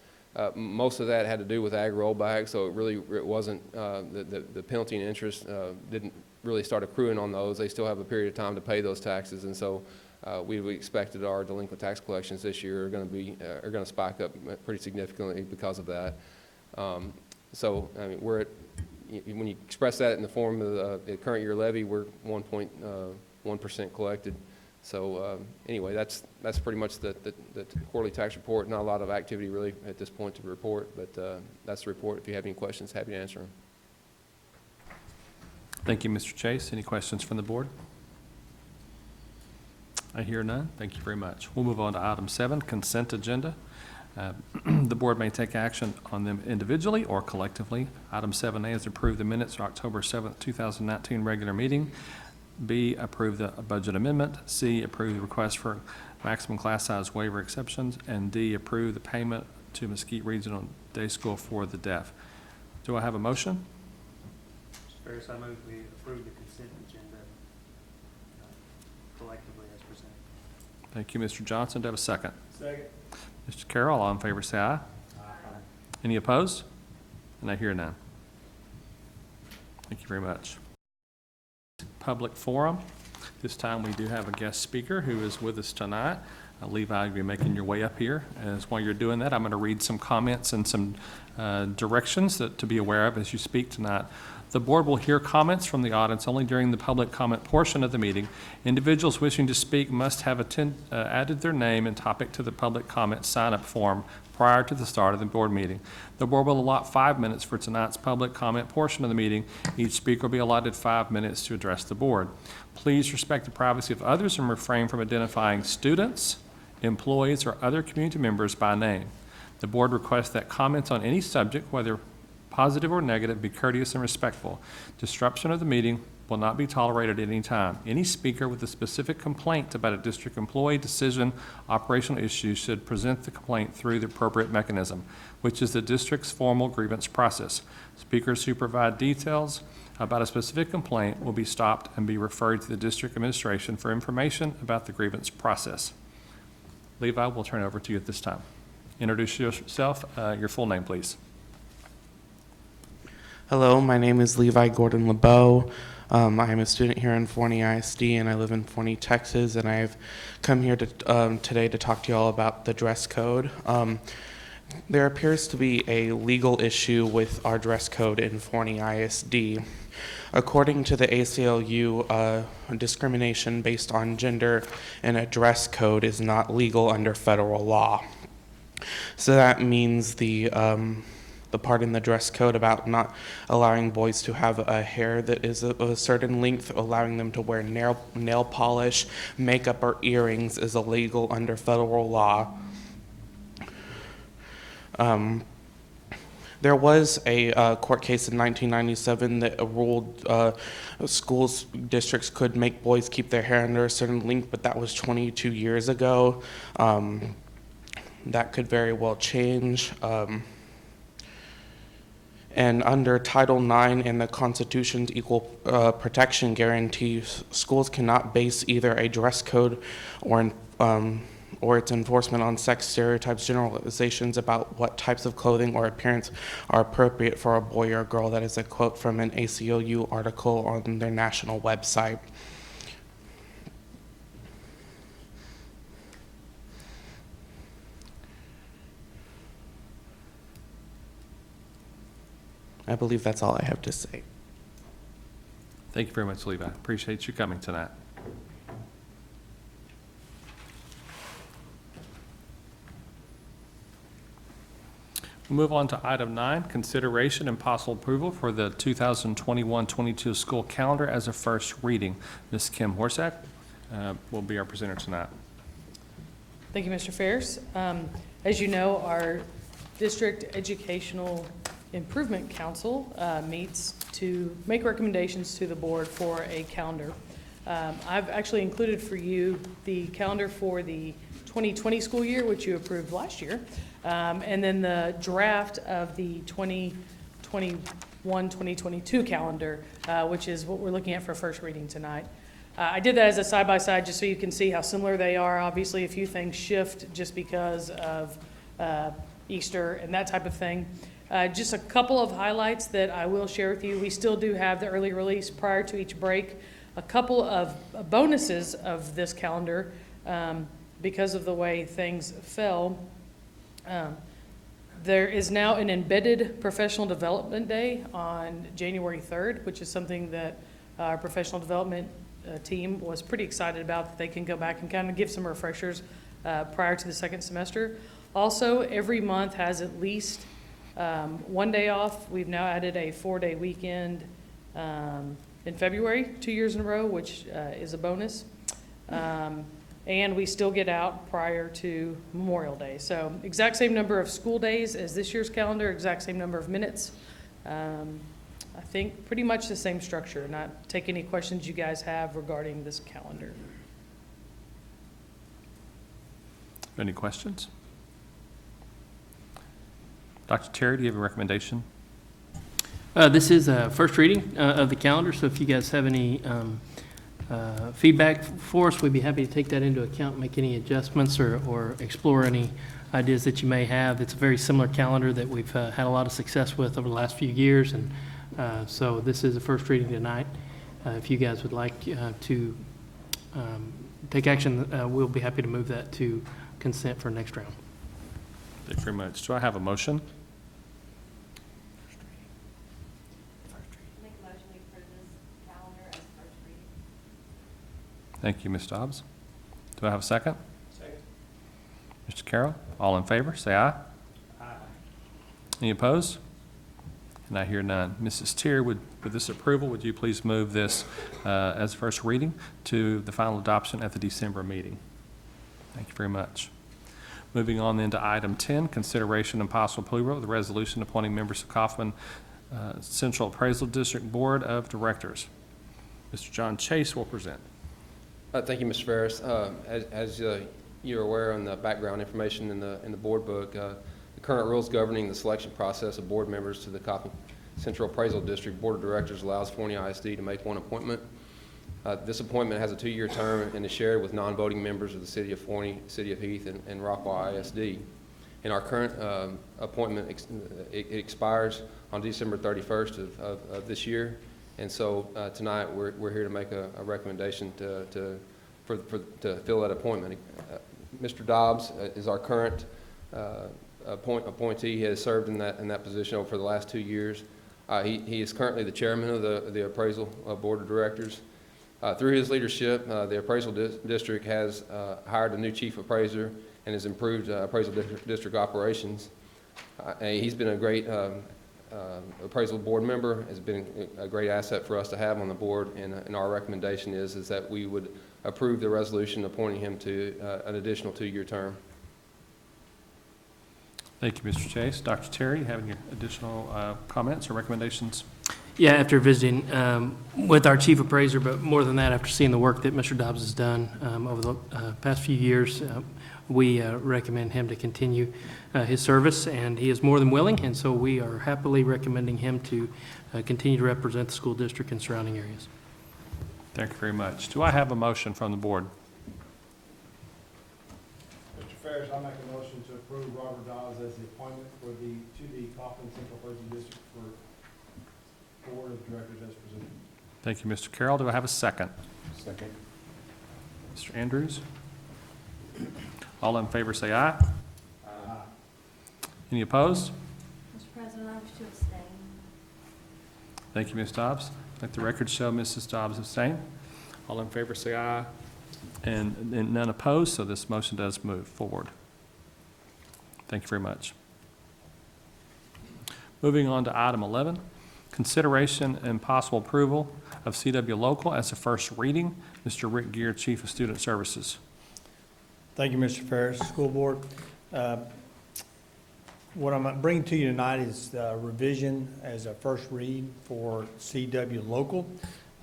[SPEAKER 15] Most of that had to do with ag rollback, so it wasn't the penalty and interest didn't really start accruing on those. They still have a period of time to pay those taxes, and so we expected our delinquent tax collections this year are going to spike up pretty significantly because of that. So I mean, when you express that in the form of the current year levy, we're 1.1% collected. So anyway, that's pretty much the quarterly tax report. Not a lot of activity really at this point to report, but that's the report. If you have any questions, happy to answer them.
[SPEAKER 1] Thank you, Mr. Chase. Any questions from the board? I hear none. Thank you very much. We'll move on to item 7, consent agenda. The board may take action on them individually or collectively. Item 7A is approve the minutes for October 7th, 2019 regular meeting. B, approve the budget amendment. C, approve the request for maximum class size waiver exceptions. And D, approve the payment to Mesquite Regional Day School for the deaf. Do I have a motion?
[SPEAKER 12] Mr. Ferris, I move we approve the consent agenda collectively as presented.
[SPEAKER 1] Thank you, Mr. Johnson. Do I have a second?
[SPEAKER 12] Second.
[SPEAKER 1] Mr. Carroll, all in favor say aye.
[SPEAKER 12] Aye.
[SPEAKER 1] Any opposed? And I hear none. Thank you very much. Public forum. This time we do have a guest speaker who is with us tonight. Levi, you'll be making your way up here. As while you're doing that, I'm going to read some comments and some directions to be aware of as you speak tonight. The board will hear comments from the audience only during the public comment portion of the meeting. Individuals wishing to speak must have added their name and topic to the public comment sign-up form prior to the start of the board meeting. The board will allot 5 minutes for tonight's public comment portion of the meeting. Each speaker will be allotted 5 minutes to address the board. Please respect the privacy of others and refrain from identifying students, employees, or other community members by name. The board requests that comments on any subject, whether positive or negative, be courteous and respectful. Disruption of the meeting will not be tolerated at any time. Any speaker with a specific complaint about a district employee, decision, operational issue should present the complaint through the appropriate mechanism, which is the district's formal grievance process. Speakers who provide details about a specific complaint will be stopped and be referred to the district administration for information about the grievance process. Levi, we'll turn it over to you at this time. Introduce yourself, your full name, please.
[SPEAKER 16] Hello, my name is Levi Gordon LeBeau. I am a student here in Forney ISD, and I live in Forney, Texas, and I've come here today to talk to you all about the dress code. There appears to be a legal issue with our dress code in Forney ISD. According to the ACLU, discrimination based on gender in a dress code is not legal under federal law. So that means the part in the dress code about not allowing boys to have a hair that is of a certain length, allowing them to wear nail polish, makeup, or earrings is illegal under federal law. There was a court case in 1997 that ruled schools, districts could make boys keep their hair under a certain length, but that was 22 years ago. That could very well change. And under Title IX in the Constitution's Equal Protection Guarantee, schools cannot base either a dress code or its enforcement on sex stereotypes, generalizations about what types of clothing or appearance are appropriate for a boy or girl. That is a quote from an ACLU article on their national website. I believe that's all I have to say.
[SPEAKER 1] Thank you very much, Levi. Appreciate you coming tonight. We'll move on to item 9, consideration and possible approval for the 2021-22 school calendar as a first reading. Ms. Kim Horsack will be our presenter tonight.
[SPEAKER 10] Thank you, Mr. Ferris. As you know, our District Educational Improvement Council meets to make recommendations to the board for a calendar. I've actually included for you the calendar for the 2020 school year, which you approved last year, and then the draft of the 2021-2022 calendar, which is what we're looking at for first reading tonight. I did that as a side-by-side just so you can see how similar they are. Obviously, a few things shift just because of Easter and that type of thing. Just a couple of highlights that I will share with you. We still do have the early release prior to each break. A couple of bonuses of this calendar because of the way things fell. There is now an embedded professional development day on January 3rd, which is something that our professional development team was pretty excited about, that they can go back and kind of give some refreshers prior to the second semester. Also, every month has at least 1 day off. We've now added a 4-day weekend in February, 2 years in a row, which is a bonus. And we still get out prior to Memorial Day. So exact same number of school days as this year's calendar, exact same number of minutes. I think pretty much the same structure. Not take any questions you guys have regarding this calendar.
[SPEAKER 1] Any questions? Dr. Terry, do you have a recommendation?
[SPEAKER 12] This is a first reading of the calendar, so if you guys have any feedback for us, we'd be happy to take that into account, make any adjustments or explore any ideas that you may have. It's a very similar calendar that we've had a lot of success with over the last few years, and so this is a first reading tonight. If you guys would like to take action, we'll be happy to move that to consent for next round.
[SPEAKER 1] Thank you very much. Do I have a motion?
[SPEAKER 17] Make a motion to approve this calendar as first reading.
[SPEAKER 1] Thank you, Ms. Dobbs. Do I have a second? Second. Mr. Carroll, all in favor, say aye. Aye. Any opposed? And I hear none. Mrs. Tier, with this approval, would you please move this as first reading to the final adoption at the December meeting? Thank you very much. Moving on then to item 10, consideration and possible approval of the resolution appointing members of Kaufman Central Appraisal District Board of Directors. Mr. John Chase will present.
[SPEAKER 15] Thank you, Mr. Ferris. As you're aware on the background information in the board book, the current rules governing the selection process of board members to the Kaufman Central Appraisal District Board of Directors allows Forney ISD to make one appointment. This appointment has a 2-year term and is shared with non-voting members of the City of Forney, City of Heath, and Rockwall ISD. And our current appointment it expires on December 31st of this year. And so tonight we're here to make a recommendation to fill that appointment. Mr. Dobbs is our current appointee. He has served in that position for the last 2 years. He is currently the chairman of the appraisal board of directors. Through his leadership, the appraisal district has hired a new chief appraiser and has improved appraisal district operations. He's been a great appraisal board member, has been a great asset for us to have on the board, and our recommendation is that we would approve the resolution appointing him to an additional 2-year term.
[SPEAKER 1] Thank you, Mr. Chase. Dr. Terry, having additional comments or recommendations?
[SPEAKER 12] Yeah, after visiting with our chief appraiser, but more than that, after seeing the work that Mr. Dobbs has done over the past few years, we recommend him to continue his service, and he is more than willing, and so we are happily recommending him to continue to represent the school district and surrounding areas.
[SPEAKER 1] Thank you very much. Do I have a motion from the board?
[SPEAKER 9] Mr. Ferris, I make a motion to approve Robert Dobbs as the appointment to the Kaufman Central Appraisal District for Board of Directors as presented.
[SPEAKER 1] Thank you, Mr. Carroll. Do I have a second?
[SPEAKER 11] Second.
[SPEAKER 1] Mr. Andrews? All in favor say aye.
[SPEAKER 9] Aye.
[SPEAKER 1] Any opposed?
[SPEAKER 17] Mr. President, I wish to abstain.
[SPEAKER 1] Thank you, Ms. Dobbs. Let the record show Mrs. Dobbs abstain. All in favor say aye. And none opposed, so this motion does move forward. Thank you very much. Moving on to item 11, consideration and possible approval of CW Local as a first reading. Mr. Rick Gear, Chief of Student Services.
[SPEAKER 18] Thank you, Mr. Ferris, School Board. What I'm bringing to you tonight is revision as a first read for CW Local.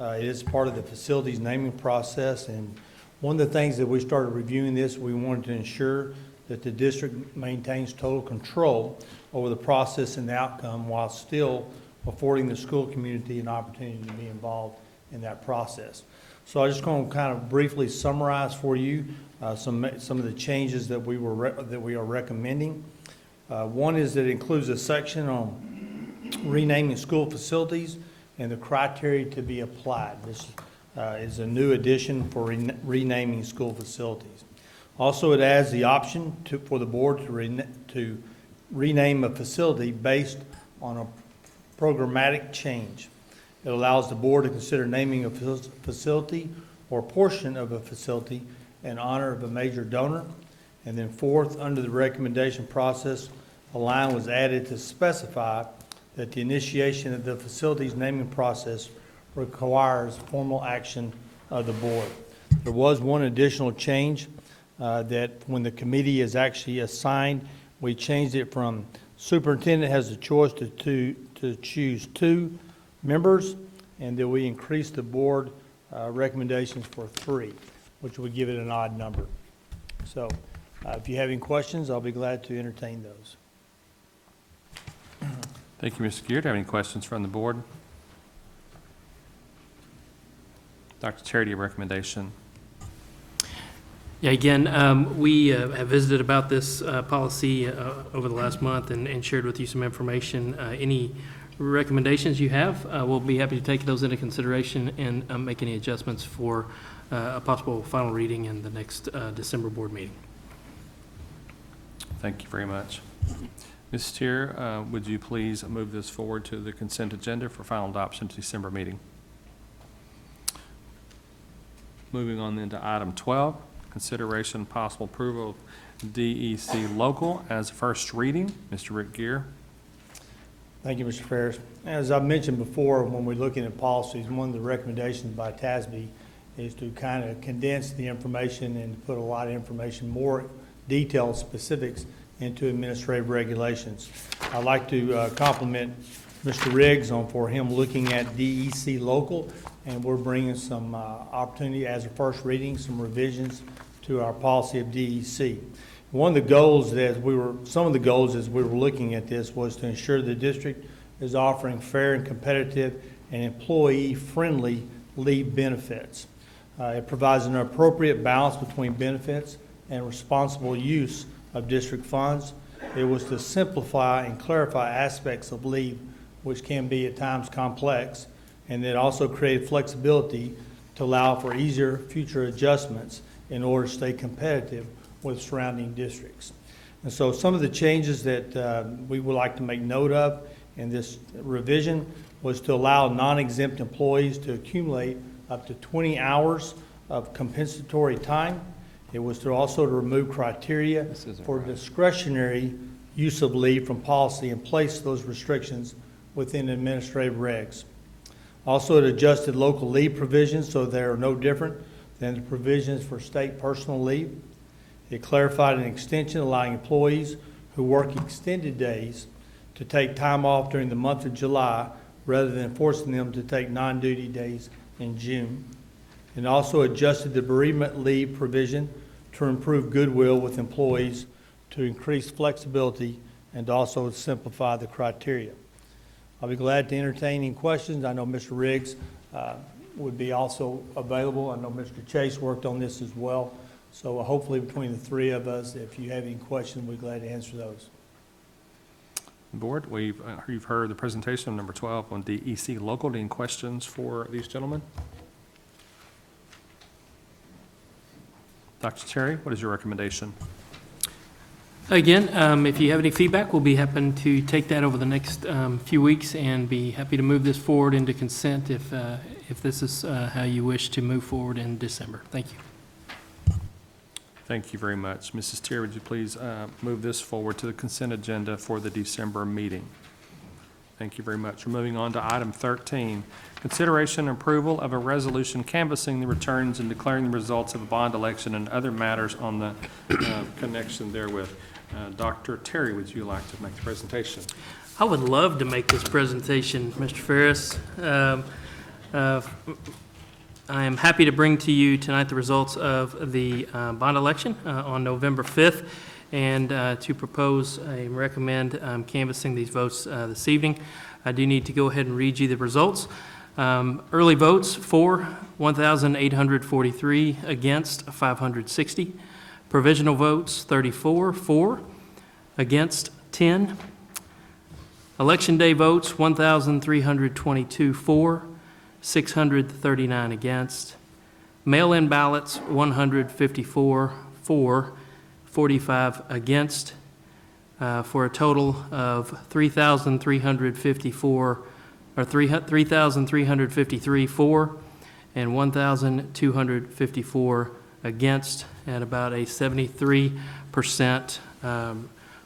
[SPEAKER 18] It is part of the facilities naming process, and one of the things that we started reviewing this, we wanted to ensure that the district maintains total control over the process and the outcome while still affording the school community an opportunity to be involved in that process. So I'm just going to kind of briefly summarize for you some of the changes that we are recommending. One is that it includes a section on renaming school facilities and the criteria to be applied. This is a new addition for renaming school facilities. Also, it adds the option for the board to rename a facility based on a programmatic change. It allows the board to consider naming a facility or portion of a facility in honor of a major donor. And then fourth, under the recommendation process, a line was added to specify that the initiation of the facility's naming process requires formal action of the board. There was one additional change that when the committee is actually assigned, we changed it from superintendent has the choice to choose 2 members, and then we increased the board recommendations for 3, which would give it an odd number. So if you have any questions, I'll be glad to entertain those.
[SPEAKER 1] Thank you, Mr. Gear. Do you have any questions from the board? Dr. Terry, do you have a recommendation?
[SPEAKER 12] Yeah, again, we have visited about this policy over the last month and shared with you some information. Any recommendations you have, we'll be happy to take those into consideration and make any adjustments for a possible final reading in the next December board meeting.
[SPEAKER 1] Thank you very much. Ms. Tier, would you please move this forward to the consent agenda for final adoption to December meeting? Moving on then to item 12, consideration and possible approval of DEC local as first reading. Mr. Rick Gear.
[SPEAKER 18] Thank you, Mr. Ferris. As I mentioned before, when we're looking at policies, one of the recommendations by TASB is to kind of condense the information and put a lot of information, more detailed specifics into administrative regulations. I'd like to compliment Mr. Riggs for him looking at DEC local, and we're bringing some opportunity as a first reading, some revisions to our policy of DEC. One of the goals some of the goals as we were looking at this was to ensure the district is offering fair and competitive and employee-friendly leave benefits. It provides an appropriate balance between benefits and responsible use of district funds. It was to simplify and clarify aspects of leave, which can be at times complex, and it also created flexibility to allow for easier future adjustments in order to stay competitive with surrounding districts. And so some of the changes that we would like to make note of in this revision was to allow non-exempt employees to accumulate up to 20 hours of compensatory time. It was to also to remove criteria for discretionary use of leave from policy and place those restrictions within administrative regs. Also, it adjusted local leave provisions so they are no different than the provisions for state personal leave. It clarified an extension allowing employees who work extended days to take time off during the month of July rather than forcing them to take non-duty days in June. It also adjusted the bereavement leave provision to improve goodwill with employees, to increase flexibility, and also simplify the criteria. I'll be glad to entertain any questions. I know Mr. Riggs would be also available. I know Mr. Chase worked on this as well. So hopefully between the 3 of us, if you have any questions, we're glad to answer those.
[SPEAKER 1] Board, you've heard the presentation of number 12 on DEC local. Any questions for these gentlemen? Dr. Terry, what is your recommendation?
[SPEAKER 12] Again, if you have any feedback, we'll be happy to take that over the next few weeks and be happy to move this forward into consent if this is how you wish to move forward in December. Thank you.
[SPEAKER 1] Thank you very much. Mrs. Tier, would you please move this forward to the consent agenda for the December meeting? Thank you very much. We're moving on to item 13, consideration and approval of a resolution canvassing the returns and declaring the results of a bond election and other matters on the connection therewith. Dr. Terry, would you like to make the presentation?
[SPEAKER 12] I would love to make this presentation, Mr. Ferris. I am happy to bring to you tonight the results of the bond election on November 5th and to propose and recommend canvassing these votes this evening. I do need to go ahead and read you the results. Early votes for 1,843, against 560. Provisional votes 34, for, against 10. Election day votes 1,322 for, 639 against. Mail-in ballots 154 for, 45 against, for a total of 3,353 for and 1,254 against, and about a 73%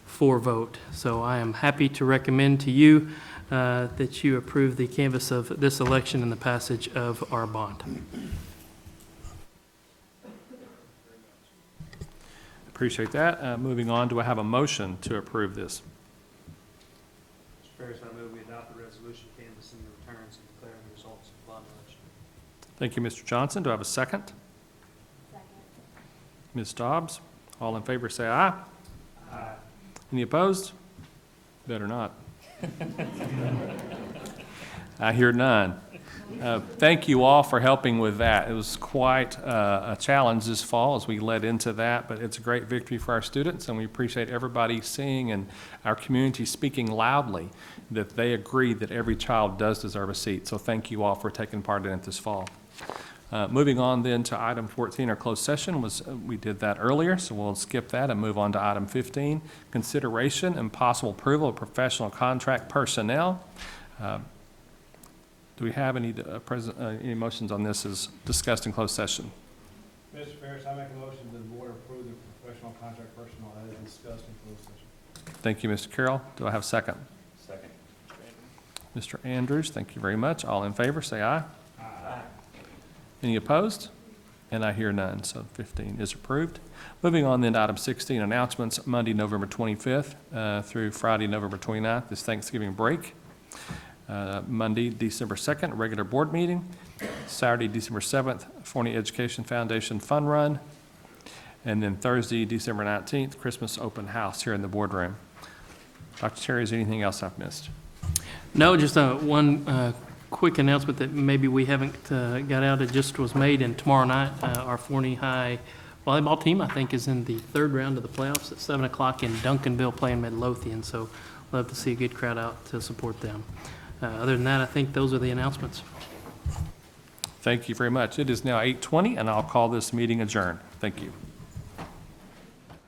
[SPEAKER 12] for vote. So I am happy to recommend to you that you approve the canvass of this election and the passage of our bond.
[SPEAKER 1] Appreciate that. Moving on, do I have a motion to approve this?
[SPEAKER 12] Mr. Ferris, I move we adopt the resolution canvassing the returns and declaring the results of the bond election.
[SPEAKER 1] Thank you, Mr. Johnson. Do I have a second?
[SPEAKER 17] Second.
[SPEAKER 1] Ms. Dobbs? All in favor, say aye. Aye. Any opposed? Better not. I hear none. Thank you all for helping with that. It was quite a challenge this fall as we led into that, but it's a great victory for our students, and we appreciate everybody seeing and our community speaking loudly that they agree that every child does deserve a seat. So thank you all for taking part in it this fall. Moving on then to item 14, our closed session we did that earlier, so we'll skip that and move on to item 15, consideration and possible approval of professional contract personnel. Do we have any motions on this as discussed in closed session?
[SPEAKER 9] Mr. Ferris, I make a motion that the board approve the professional contract personnel as discussed in closed session.
[SPEAKER 1] Thank you, Mr. Carroll. Do I have a second?
[SPEAKER 14] Second.
[SPEAKER 1] Mr. Andrews, thank you very much. All in favor, say aye. Aye. Any opposed? And I hear none, so 15 is approved. Moving on then to item 16, announcements. Monday, November 25th through Friday, November 29th is Thanksgiving break. Monday, December 2nd, regular board meeting. Saturday, December 7th, Forney Education Foundation Fun Run. And then Thursday, December 19th, Christmas open house here in the boardroom. Dr. Terry, is there anything else I've missed?
[SPEAKER 12] No, just one quick announcement that maybe we haven't got out. It just was made, and tomorrow night, our Forney High volleyball team, I think, is in the third round of the playoffs at 7 o'clock in Duncanville playing Midlothian. So love to see a good crowd out to support them. Other than that, I think those are the announcements.
[SPEAKER 1] Thank you very much. It is now 8:20, and I'll call this meeting adjourned. Thank you.